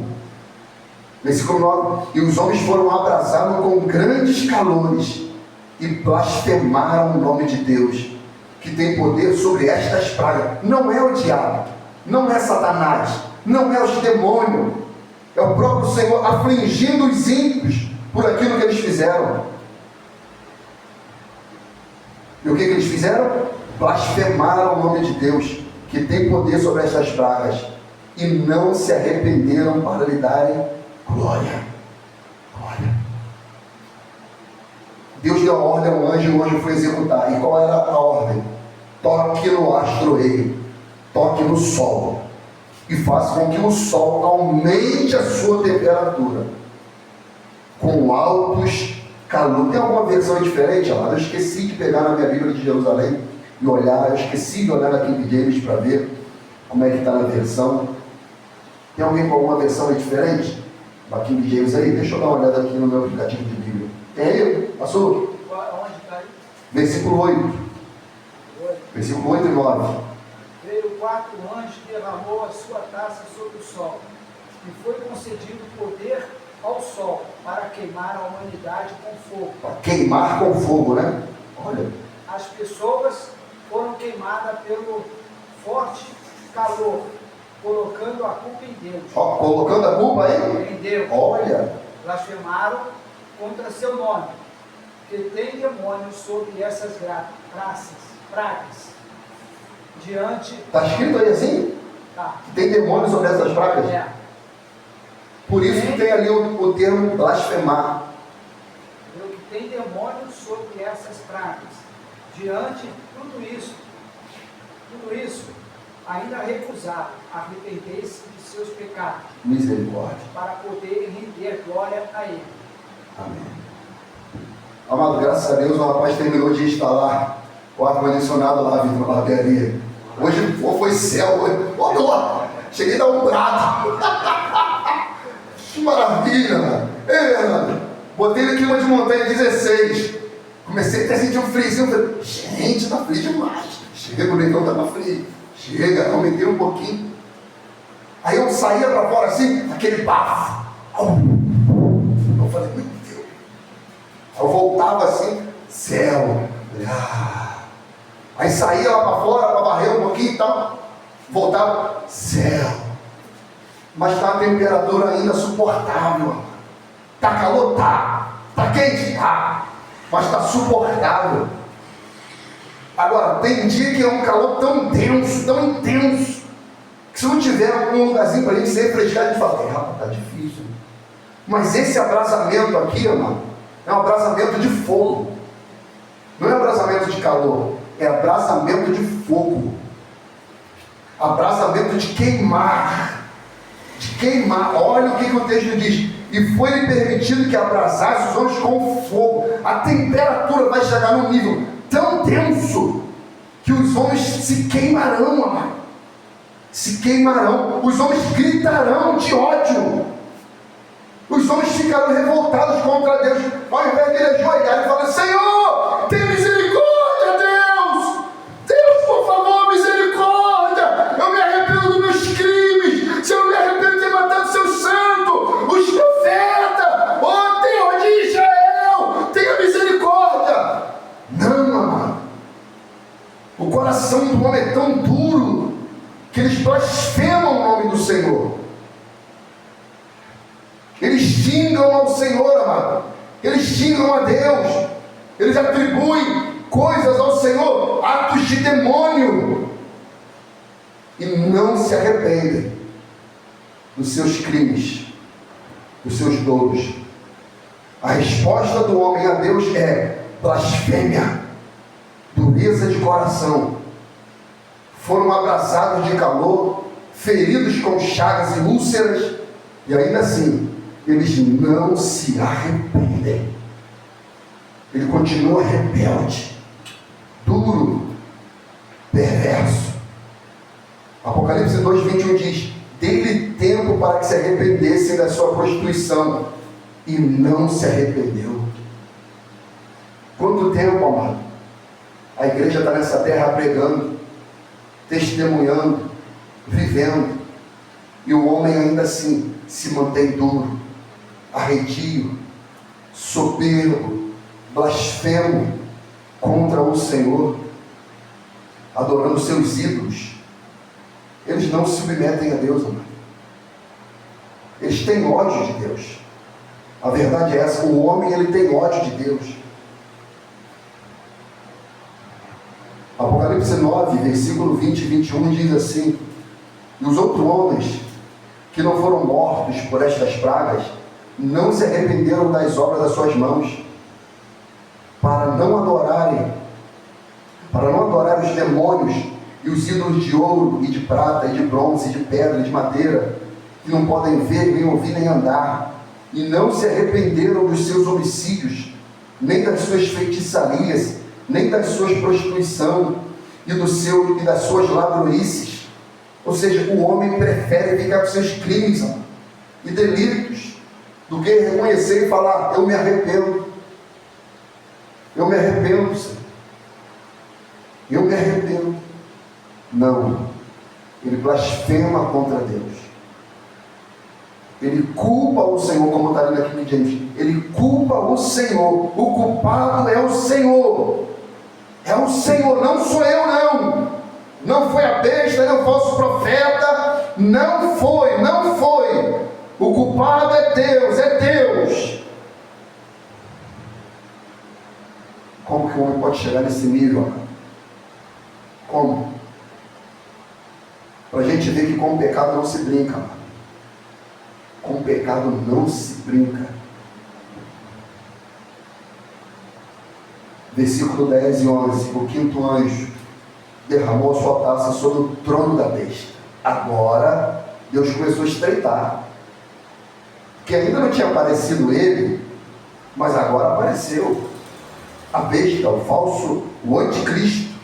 Versículo 9: e os homens foram abrasados com grandes calores, e blasfemaram o nome de Deus, que tem poder sobre estas pragas. Não é o diabo, não é Satanás, não é os demônios, é o próprio Senhor afligindo os ímpios por aquilo que eles fizeram. E o que eles fizeram? Blasfemaram o nome de Deus, que tem poder sobre estas pragas, e não se arrependeram para lhe darem glória. Glória. Deus deu a ordem ao anjo e o anjo foi executar. E qual era a ordem? Toque no astro-rei, toque no sol, e faça com que o sol aumente a sua temperatura com altos calor. Tem alguma versão diferente, amado? Eu esqueci de pegar na minha Bíblia de Jerusalém e olhar. Eu esqueci de olhar na King James para ver como é que está na versão. Tem alguém com alguma versão aí diferente? Da King James aí? Deixa eu dar uma olhada aqui no meu aplicativo de Bíblia. Tem aí? Passou? Onde está aí? Versículo 8. Versículo 8 e 9. Veio o quarto anjo e derramou a sua taça sobre o sol, e foi concedido poder ao sol para queimar a humanidade com fogo. Para queimar com fogo, né? Olha. As pessoas foram queimadas pelo forte calor, colocando a culpa em Deus. Ó, colocando a culpa aí? Em Deus. Olha. Blasfemaram contra seu nome, que tem demônios sobre essas pragas. Diante. Está escrito aí assim? Tá. Que tem demônios sobre essas pragas? É. Por isso que tem ali o termo blasfemar. Pelo que tem demônios sobre essas pragas. Diante de tudo isso, ainda recusaram arrepender-se de seus pecados, Misericórdia. para poderem render glória a Ele. Amém. Amado, graças a Deus o rapaz terminou de instalar o ar-condicionado lá, Vitor, na barbearia. Hoje foi céu, hoje. Ô, glória! Cheguei a dar um brado. Que maravilha, mano. Ei, Fernando, botei no clima de montanha 16. Comecei até a sentir um friozinho. Falei, gente, tá frio demais. Chega no leitão, tava frio. Chega, aumentei um pouquinho. Aí eu saía pra fora assim, aquele bafo. Eu falei, meu Deus. Eu voltava assim, céu. Aí saía lá pra fora, pra varrer um pouquinho e tal. Voltava, céu. Mas tá a temperatura ainda suportável. Tá calor? Tá. Tá quente? Tá. Mas tá suportável. Agora, tem dia que é um calor tão denso, tão intenso, que se não tiver um lugarzinho para a gente se refrescar, a gente fala, rapaz, tá difícil. Mas esse abrasamento aqui, mano, é um abrasamento de fogo. Não é abrasamento de calor, é abrasamento de fogo. Abrasamento de queimar. De queimar. Olha o que o texto diz. E foi-lhe permitido que abrasasse os homens com fogo. A temperatura vai chegar num nível tão denso que os homens se queimarão, amado. Se queimarão. Os homens gritarão de ódio. Os homens ficarão revoltados contra Deus. Ao invés de ele ajoelhar e falar, Senhor, tem misericórdia, Deus. Deus, por favor, misericórdia. Eu me arrependo dos meus crimes. Se eu me arrependo de ter matado seu santo, os profetas, ó Deus de Israel, tenha misericórdia. Não, amado. O coração do homem é tão duro que eles blasfemam o nome do Senhor. Eles xingam ao Senhor, amado. Eles xingam a Deus. Eles atribuem coisas ao Senhor, atos de demônio, e não se arrependem dos seus crimes, dos seus dolosos. A resposta do homem a Deus é blasfêmia, dureza de coração. Foram abrasados de calor, feridos com chagas e úlceras, e ainda assim eles não se arrependem. Ele continua rebelde, duro, perverso. Apocalipse 2:21 diz, dê-lhe tempo para que se arrependessem da sua prostituição, e não se arrependeu. Quanto tempo, amado? A igreja está nessa terra pregando, testemunhando, vivendo, e o homem ainda assim se mantém duro, arredio, soberbo, blasfemo contra o Senhor, adorando seus ídolos. Eles não se submetem a Deus, amado. Eles têm ódio de Deus. A verdade é essa, o homem ele tem ódio de Deus. Apocalipse 9, versículo 20 e 21 diz assim, e os outros homens que não foram mortos por estas pragas, não se arrependeram das obras das suas mãos, para não adorarem os demônios e os ídolos de ouro e de prata e de bronze e de pedra e de madeira, que não podem ver, nem ouvir, nem andar, e não se arrependeram dos seus homicídios, nem das suas feitiçarias, nem das suas prostituição e das suas ladroices. Ou seja, o homem prefere ficar com seus crimes e delitos do que reconhecer e falar, eu me arrependo. Eu me arrependo, Senhor. Eu me arrependo. Não. Ele blasfema contra Deus. Ele culpa o Senhor, como está ali na King James. Ele culpa o Senhor. O culpado é o Senhor. É o Senhor, não sou eu, não. Não foi a besta, nem o falso profeta. Não foi, não foi. O culpado é Deus, é Deus. Como que o homem pode chegar nesse nível? Como? Para a gente ver que com o pecado não se brinca. Com o pecado não se brinca. Versículo 10 e 11. O quinto anjo derramou a sua taça sobre o trono da besta. Agora, Deus começou a estreitar. Porque ainda não tinha aparecido ele, mas agora apareceu a besta, o falso, o anticristo.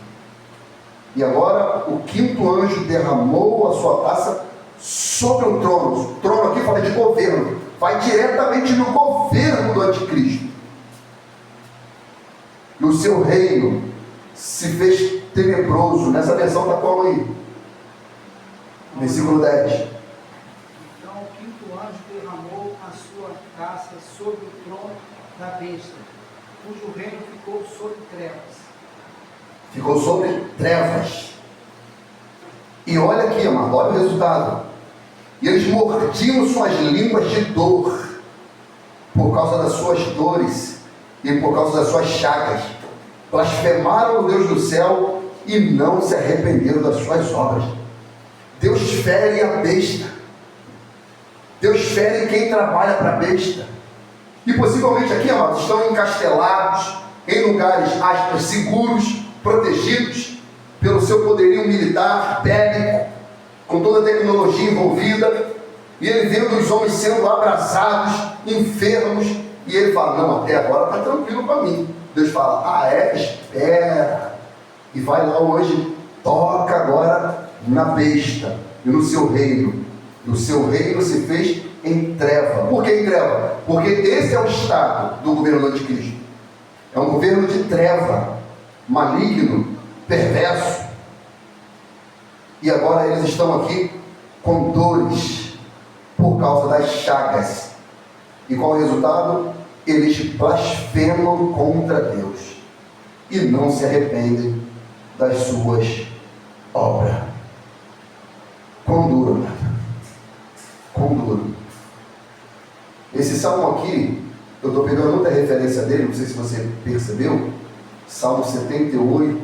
E agora o quinto anjo derramou a sua taça sobre o trono. O trono aqui fala de governo, vai diretamente no governo do anticristo. E o seu reino se fez tenebroso. Nessa versão está como aí? Versículo 10. Então o quinto anjo derramou a sua taça sobre o trono da besta, cujo reino ficou sob trevas. Ficou sobre trevas. E olha aqui, amado, olha o resultado. E eles mordiam suas línguas de dor, por causa das suas dores e por causa das suas chagas. Blasfemaram o Deus do céu e não se arrependeram das suas obras. Deus fere a besta. Deus fere quem trabalha para a besta. E possivelmente aqui, amados, estão encastelados em lugares, aspas, seguros, protegidos pelo seu poderio militar, bélico, com toda a tecnologia envolvida, e ele vendo os homens sendo abraçados, enfermos, e ele fala, não, até agora está tranquilo para mim. Deus fala, espera, e vai lá o anjo, toca agora na besta, e no seu reino. E o seu reino se fez em treva. Por que em treva? Porque esse é o estado do governo do anticristo. É um governo de treva, maligno, perverso. E agora eles estão aqui com dores por causa das chagas. E qual é o resultado? Eles blasfemam contra Deus e não se arrependem das suas obras. Quão duro, né? Quão duro. Esse salmo aqui, eu estou pegando muita referência dele, não sei se você percebeu, Salmo 78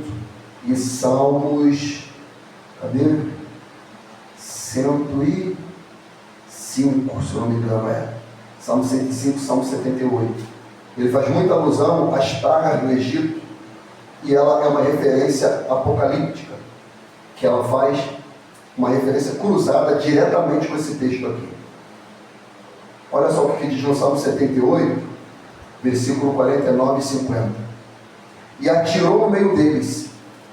e Salmos, cadê? 105, se eu não me engano, Salmo 105, Salmo 78. Ele faz muita alusão às pragas do Egito, e ela é uma referência apocalíptica, que ela faz uma referência cruzada diretamente com esse texto aqui. Olha só o que diz no Salmo 78, versículo 49 e 50. E atirou no meio deles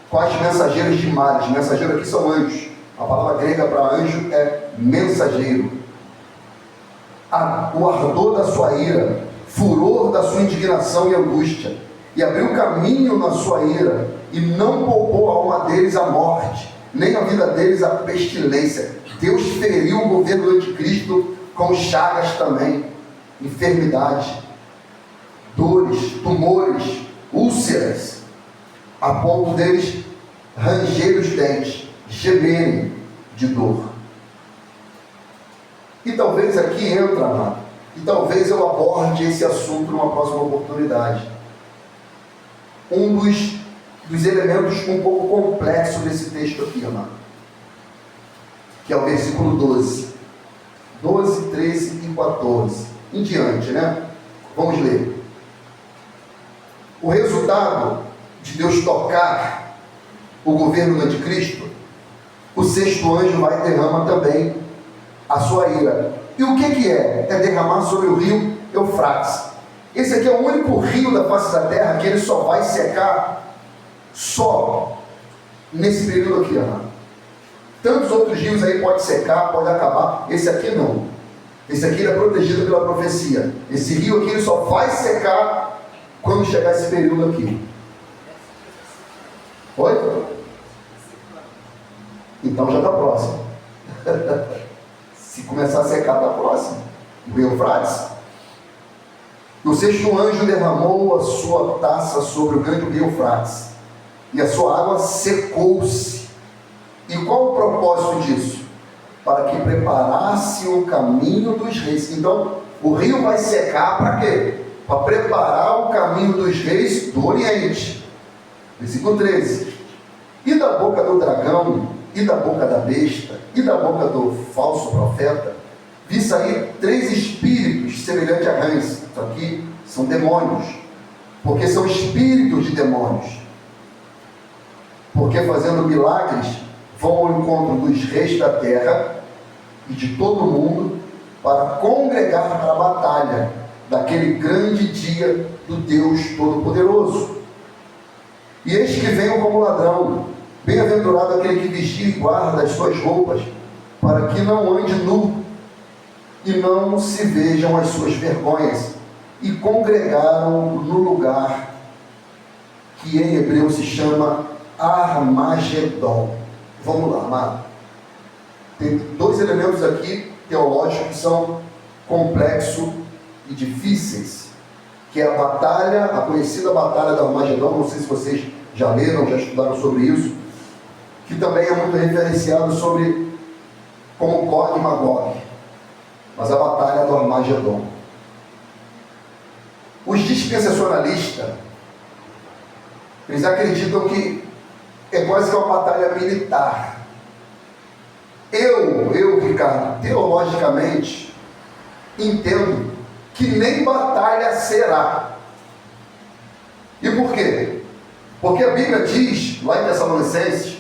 com as mensageiras de mares. Mensageiro aqui são anjos. A palavra grega para anjo é mensageiro. O ardor da sua ira, furor da sua indignação e angústia, e abriu caminho na sua ira, e não poupou a alma deles a morte, nem a vida deles a pestilência. Deus feriu o governo do anticristo com chagas também, enfermidades, dores, tumores, úlceras, a ponto deles ranger os dentes, gemerem de dor. E talvez aqui entra, amado, e talvez eu aborde esse assunto numa próxima oportunidade. Um dos elementos um pouco complexos desse texto aqui, amado, que é o versículo 12, 13 e 14, em diante, né? Vamos ler. O resultado de Deus tocar o governo do anticristo, o sexto anjo vai e derrama também a sua ira. E o que é? É derramar sobre o rio Eufrates. Esse aqui é o único rio da face da terra que ele só vai secar só nesse período aqui, amado. Tantos outros rios aí pode secar, pode acabar. Esse aqui não. Esse aqui é protegido pela profecia. Esse rio aqui ele só vai secar quando chegar esse período aqui. Oi? Então já está próximo. Se começar a secar, está próximo. O rio Eufrates. O sexto anjo derramou a sua taça sobre o grande rio Eufrates, e a sua água secou-se. E qual o propósito disso? Para que preparasse o caminho dos reis. Então, o rio vai secar para quê? Para preparar o caminho dos reis do Oriente. Versículo 13. E da boca do dragão, e da boca da besta, e da boca do falso profeta, vi sair 3 espíritos semelhantes a rãs. Isso aqui são demônios, porque são espíritos de demônios. Porque fazendo milagres vão ao encontro dos reis da terra e de todo o mundo para congregar para a batalha daquele grande dia do Deus Todo-Poderoso. E eis que venham como ladrão. Bem-aventurado aquele que vigia e guarda as suas roupas, para que não ande nu e não se vejam as suas vergonhas. E congregaram no lugar que em hebreu se chama Armagedon. Vamos lá, amado. Tem 2 elementos aqui teológicos que são complexos e difíceis, que é a batalha, a conhecida batalha do Armagedon. Não sei se vocês já leram, já estudaram sobre isso, que também é muito referenciado sobre como Gog e Magog, mas a batalha do Armagedon. Os dispensacionalistas, eles acreditam que é quase que uma batalha militar. Eu, Ricardo, teologicamente, entendo que nem batalha será. E por quê? Porque a Bíblia diz, lá em Tessalonicenses,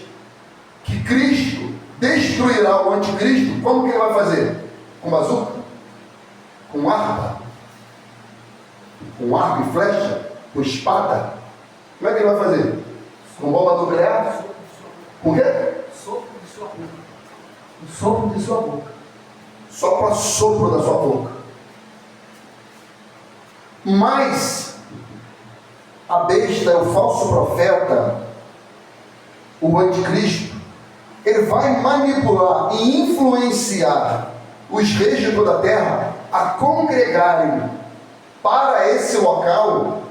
que Cristo destruirá o anticristo. Como que ele vai fazer? Com bazuca? Com harpa? Com arco e flecha? Com espada? Como é que ele vai fazer? Com bomba nuclear? Com quê? Sopro de sua boca. O sopro de sua boca. Só com o sopro da sua boca. Mas a besta, o falso profeta, o anticristo, ele vai manipular e influenciar os reis de toda a terra a congregarem para esse local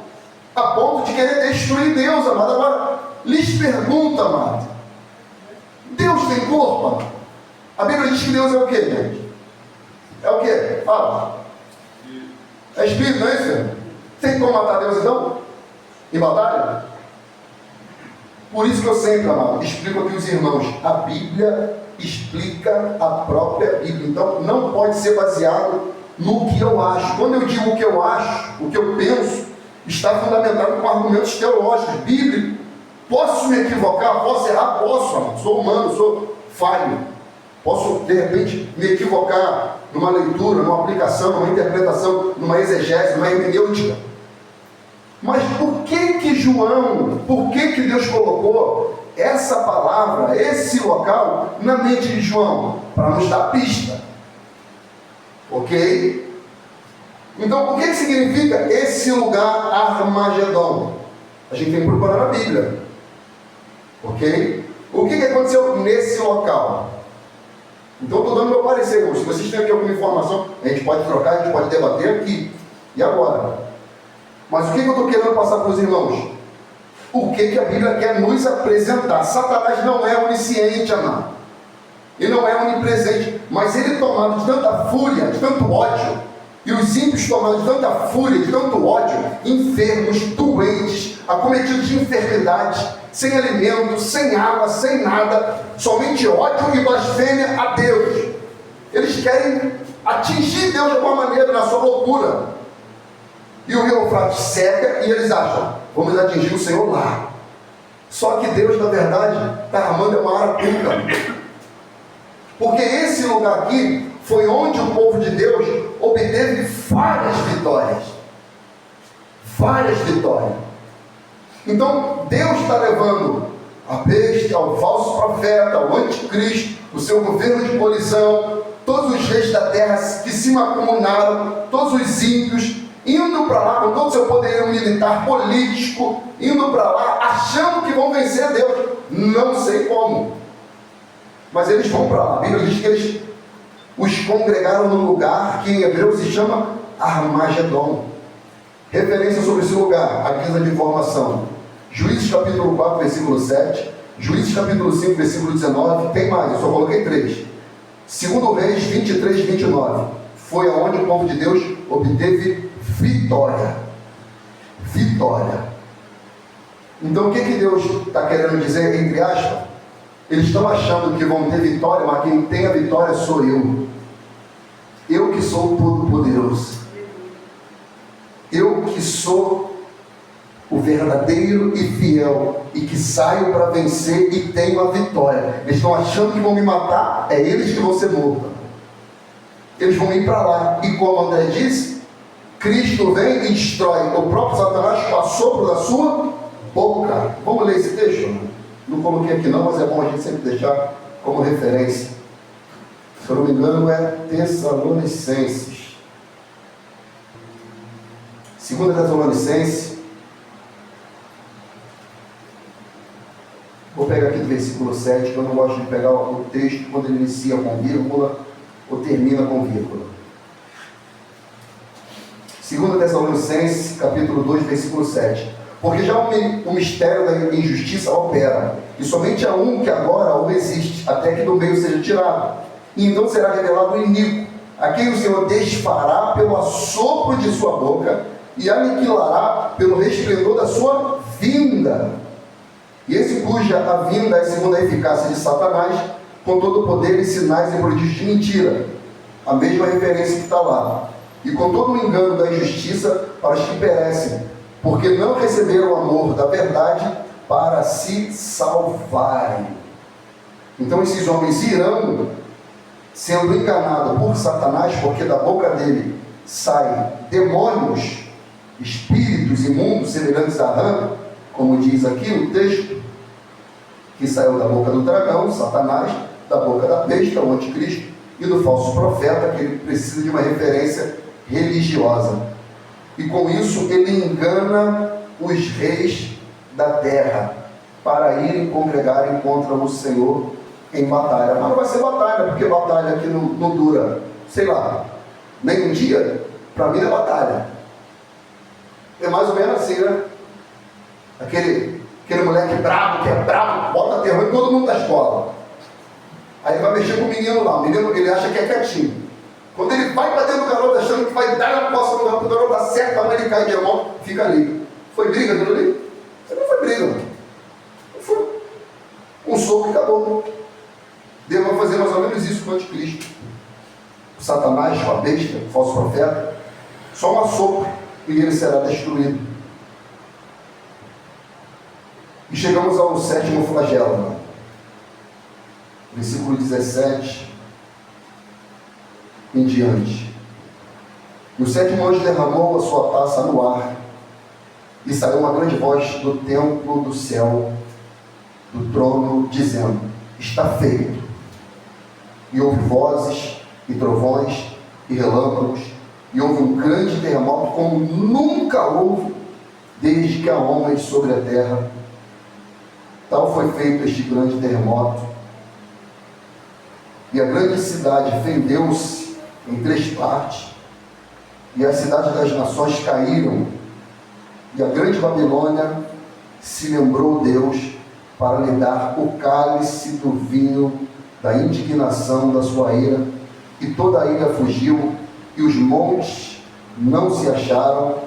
a ponto de querer destruir Deus, amado. Agora, lhes pergunta, amado, Deus tem corpo, amado? A Bíblia diz que Deus é o quê, gente? É o quê? Fala. É espírito, não é isso? Tem como matar Deus então? Em batalha? Por isso que eu sempre, amado, explico aqui os irmãos, a Bíblia explica a própria Bíblia. Então não pode ser baseado no que eu acho. Quando eu digo o que eu acho, o que eu penso, está fundamentado com argumentos teológicos, bíblicos. Posso me equivocar? Posso errar? Posso, amado. Sou humano, sou falho. Posso, de repente, me equivocar numa leitura, numa aplicação, numa interpretação, numa exegese, numa hermenêutica. Mas por que João, por que Deus colocou essa palavra, esse local, na mente de João? Para nos dar pista. Ok? Então, o que significa esse lugar Armagedon? A gente tem que procurar na Bíblia. Ok? O que aconteceu nesse local? Então, eu estou dando meu parecer, irmãos. Se vocês têm aqui alguma informação, a gente pode trocar, a gente pode debater aqui. E agora? Mas o que eu estou querendo passar para os irmãos? O que a Bíblia quer nos apresentar? Satanás não é onisciente, amado. Ele não é onipresente. Mas ele, tomado de tanta fúria, de tanto ódio, e os ímpios tomados de tanta fúria, de tanto ódio, enfermos, doentes, acometidos de enfermidades, sem alimento, sem água, sem nada, somente ódio e blasfêmia a Deus. Eles querem atingir Deus de alguma maneira na sua loucura. E o rio Eufrates seca e eles acham, vamos atingir o Senhor lá. Só que Deus, na verdade, está armando uma arapuca. Porque esse lugar aqui foi onde o povo de Deus obteve várias vitórias. Várias vitórias. Então, Deus está levando a besta, o falso profeta, o anticristo, o seu governo de colisão, todos os reis da terra que se macumunaram, todos os ímpios, indo para lá com todo o seu poderio militar, político, indo para lá, achando que vão vencer Deus. Não sei como. Mas eles vão para lá. A Bíblia diz que eles os congregaram num lugar que em hebreu se chama Armagedon. Referência sobre esse lugar, a guisa de informação. Juízes capítulo 4, versículo 7. Juízes capítulo 5, versículo 19. Tem mais, eu só coloquei 3. Segundo Reis 23, 29. Foi aonde o povo de Deus obteve vitória. Vitória. Então o que Deus está querendo dizer, entre aspas? Eles estão achando que vão ter vitória, mas quem tem a vitória sou eu. Eu que sou o Todo-Poderoso. Eu que sou o verdadeiro e fiel, e que saio para vencer e tenho a vitória. Eles estão achando que vão me matar, é eles que vão ser mortos. Eles vão ir para lá. E como André disse, Cristo vem e destrói o próprio Satanás com o assopro da sua boca. Vamos ler esse texto? Não coloquei aqui não, mas é bom a gente sempre deixar como referência. Se eu não me engano é Tessalonicenses. 2 Tessalonicenses. Vou pegar aqui do versículo 7, que eu não gosto de pegar o texto quando ele inicia com vírgula ou termina com vírgula. 2 Tessalonicenses, capítulo 2, versículo 7. Porque já o mistério da injustiça opera, e somente há um que agora o existe, até que do meio seja tirado. E então será revelado o iníquo, a quem o Senhor desfará pelo assopro de sua boca, e aniquilará pelo resplendor da sua vinda. E esse cuja a vinda é segundo a eficácia de Satanás, com todo o poder e sinais e prodígios de mentira. A mesma referência que está lá. E com todo o engano da injustiça para os que perecem, porque não receberam o amor da verdade para se salvarem. Então esses homens irão sendo enganados por Satanás, porque da boca dele saem demônios, espíritos imundos semelhantes a rã, como diz aqui o texto, que saiu da boca do dragão, Satanás, da boca da besta, o anticristo, e do falso profeta, que ele precisa de uma referência religiosa. E com isso ele engana os reis da terra para irem congregarem contra o Senhor em batalha. Mas não vai ser batalha, porque batalha aqui não dura, sei lá, nem um dia. Para mim é batalha. É mais ou menos assim, né? Aquele moleque brabo, que é brabo, bota terror em todo mundo da escola. Aí ele vai mexer com o menino lá. O menino, ele acha que é quietinho. Quando ele vai para dentro do garoto, achando que vai dar na costa do garoto, o garoto acerta, mas ele cai de mão, fica ali. Foi briga aquilo ali? Isso não foi briga. Não foi. Um soco e acabou. Deus vai fazer mais ou menos isso com o anticristo. O Satanás, com a besta, o falso profeta, só um assopro e ele será destruído. E chegamos ao sétimo flagelo, né? Versículo 17 em diante. E o sétimo anjo derramou a sua taça no ar, e saiu uma grande voz do templo do céu, do trono, dizendo: está feito. E houve vozes, e trovões, e relâmpagos, e houve um grande terremoto, como nunca houve, desde que há homens sobre a terra. Tal foi feito este grande terremoto. E a grande cidade fendeu-se em 3 partes, e as cidades das nações caíram, e a grande Babilônia se lembrou Deus para lhe dar o cálice do vinho da indignação da sua ira, e toda a ilha fugiu, e os montes não se acharam.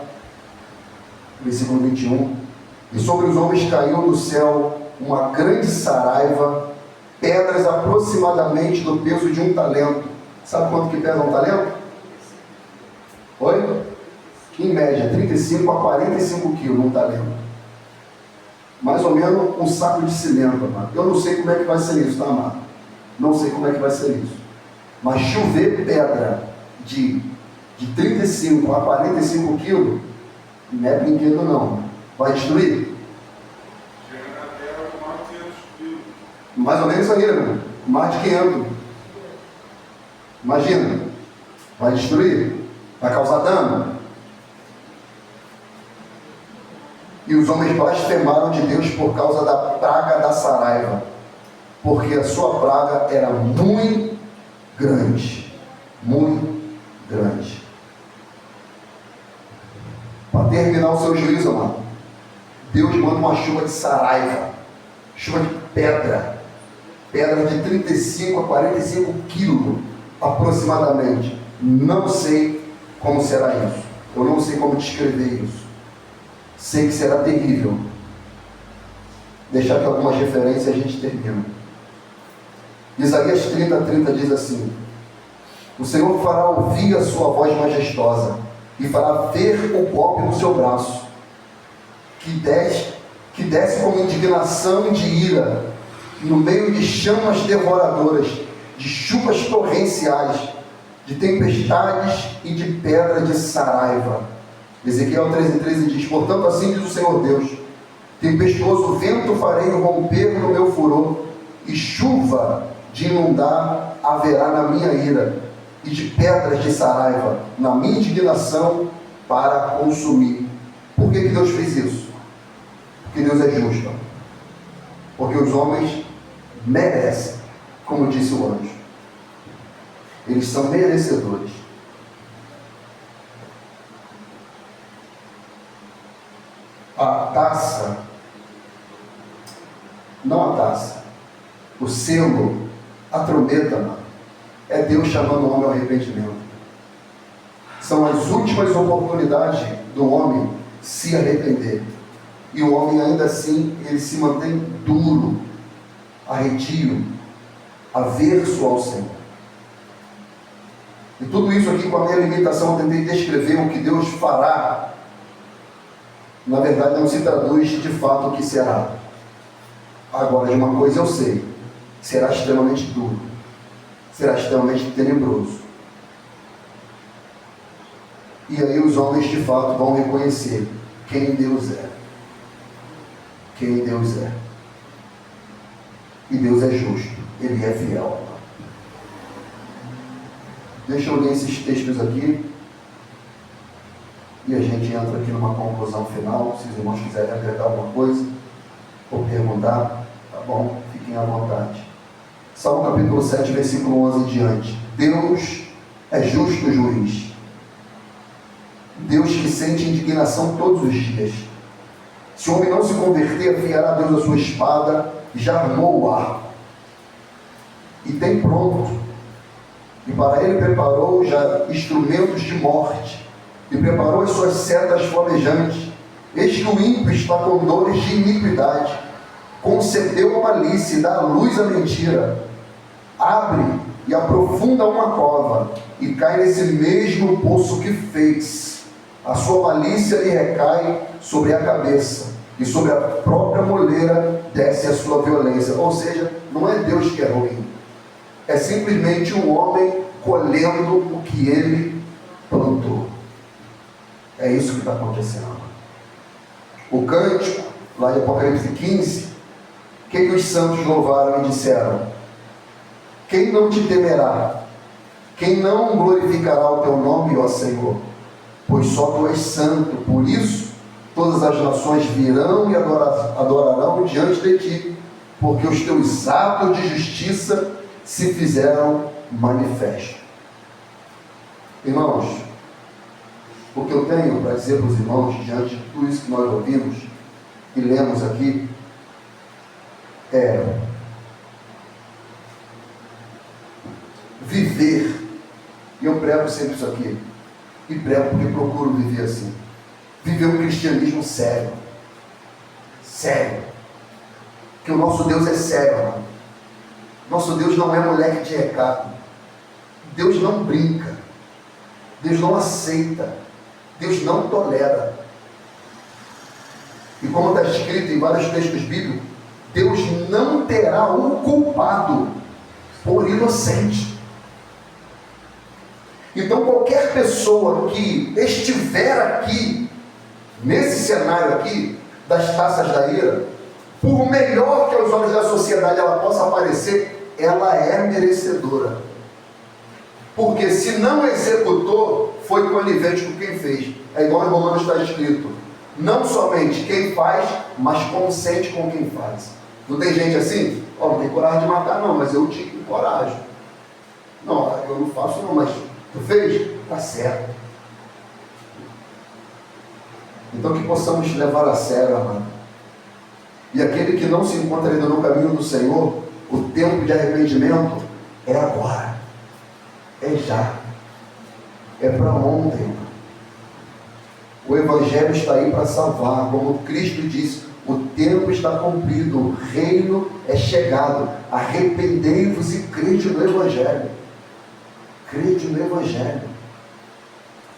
Versículo 21. E sobre os homens caiu do céu uma grande saraiva, pedras aproximadamente do peso de 1 talento. Sabe quanto que pesa 1 talento? Oi? Em média, 35 a 45 quilos 1 talento. Mais ou menos um saco de cimento, amado. Eu não sei como é que vai ser isso, tá, amado? Não sei como é que vai ser isso. Mas chover pedra de 35 a 45 quilos, não é brinquedo não. Vai destruir? Chega na terra com mais de 500 quilos. Mais ou menos isso aí, né? Mais de 500. Imagina, vai destruir, vai causar dano. E os homens blasfemaram de Deus por causa da praga da saraiva, porque a sua praga era muito grande, muito grande. Para terminar o seu juízo, amado, Deus manda uma chuva de saraiva, chuva de pedra de 35 a 45 quilos, aproximadamente. Não sei como será isso. Eu não sei como descrever isso. Sei que será terrível. Deixar aqui algumas referências e a gente termina. Isaías 30:30 diz assim: O Senhor fará ouvir a sua voz majestosa e fará ver o golpe no seu braço, que desce como indignação de ira, no meio de chamas devoradoras, de chuvas torrenciais, de tempestades e de pedra de saraiva. Ezequiel 13:13 diz: portanto, assim diz o Senhor Deus: tempestuoso vento farei romper no meu furor, e chuva de inundar haverá na minha ira, e de pedras de saraiva na minha indignação para consumir. Por que Deus fez isso? Porque Deus é justo. Porque os homens merecem, como disse o anjo. Eles são merecedores. A taça, não a taça, o selo, a trombeta, mano, é Deus chamando o homem ao arrependimento. São as últimas oportunidades do homem se arrepender. E o homem ainda assim, ele se mantém duro, arredio, averso ao Senhor. E tudo isso aqui, com a minha limitação, eu tentei descrever o que Deus fará. Na verdade, não se traduz de fato o que será. Agora, de uma coisa eu sei: será extremamente duro, será extremamente tenebroso. E aí os homens de fato vão reconhecer quem Deus é. Quem Deus é. E Deus é justo, Ele é fiel. Deixa eu ler esses textos aqui e a gente entra aqui numa conclusão final. Se os irmãos quiserem agregar alguma coisa ou perguntar, tá bom, fiquem à vontade. Salmo capítulo 7, versículo 11 em diante. Deus é justo juiz. Deus que sente indignação todos os dias. Se o homem não se converter, afiará Deus a sua espada, já armou o arco e tem pronto. E para ele preparou já instrumentos de morte, e preparou as suas setas flamejantes. Eis que o ímpio está com dores de iniquidade, concedeu a malícia e dá à luz a mentira. Abre e aprofunda uma cova, e cai nesse mesmo poço que fez. A sua malícia lhe recai sobre a cabeça, e sobre a própria moleira desce a sua violência. Ou seja, não é Deus que é ruim, é simplesmente um homem colhendo o que ele plantou. É isso que está acontecendo. O cântico, lá em Apocalipse 15, o que os santos louvaram e disseram? Quem não te temerá? Quem não glorificará o teu nome, ó Senhor? Pois só tu és santo, por isso todas as nações virão e adorarão diante de ti, porque os teus atos de justiça se fizeram manifestos. Irmãos, o que eu tenho para dizer para os irmãos, diante de tudo isso que nós ouvimos e lemos aqui, é viver. E eu prego sempre isso aqui, e prego porque procuro viver assim. Viver um cristianismo sério. Sério. Que o nosso Deus é sério, mano. Nosso Deus não é moleque de recado. Deus não brinca. Deus não aceita. Deus não tolera. E como está escrito em vários textos bíblicos, Deus não terá um culpado por inocente. Então qualquer pessoa que estiver aqui, nesse cenário aqui, das taças da ira, por melhor que aos olhos da sociedade ela possa parecer, ela é merecedora. Porque se não executou, foi conivente com quem fez. É igual em Romanos está escrito: não somente quem faz, mas consente com quem faz. Não tem gente assim? Ó, não tem coragem de matar não, mas eu tive coragem. Não, eu não faço não, mas tu fez? Tá certo. Então que possamos levar a sério, amado. E aquele que não se encontra ainda no caminho do Senhor, o tempo de arrependimento é agora. É já. É para ontem. O Evangelho está aí para salvar. Como Cristo disse, o tempo está cumprido, o reino é chegado. Arrependei-vos e crede no Evangelho. crede no Evangelho.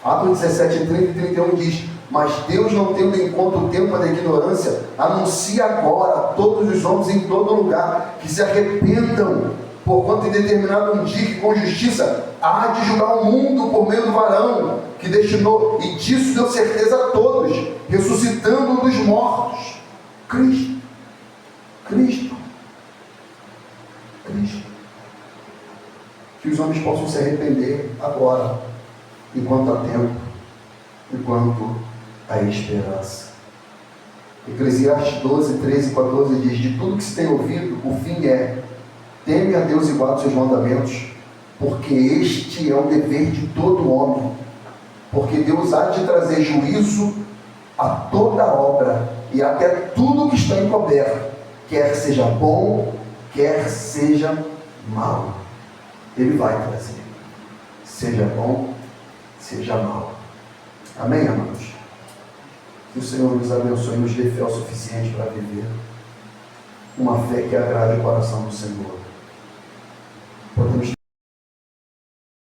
Atos 17, 30 e 31 diz: mas Deus, não tendo em conta o tempo da ignorância, anuncia agora a todos os homens em todo lugar que se arrependam, porquanto em determinado um dia que com justiça há de julgar o mundo por meio do varão que destinou, e disso deu certeza a todos, ressuscitando dos mortos. Cristo. Que os homens possam se arrepender agora, enquanto há tempo, enquanto há esperança. Eclesiastes 12, 13 e 14 diz: de tudo que se tem ouvido, o fim é: teme a Deus e guarde os seus mandamentos, porque este é o dever de todo homem, porque Deus há de trazer juízo a toda obra e até tudo que está encoberto, quer seja bom, quer seja mal. Ele vai trazer, seja bom, seja mal. Amém, amados? Que o Senhor nos abençoe e nos dê fé o suficiente para viver uma fé que agrade o coração do Senhor. Podemos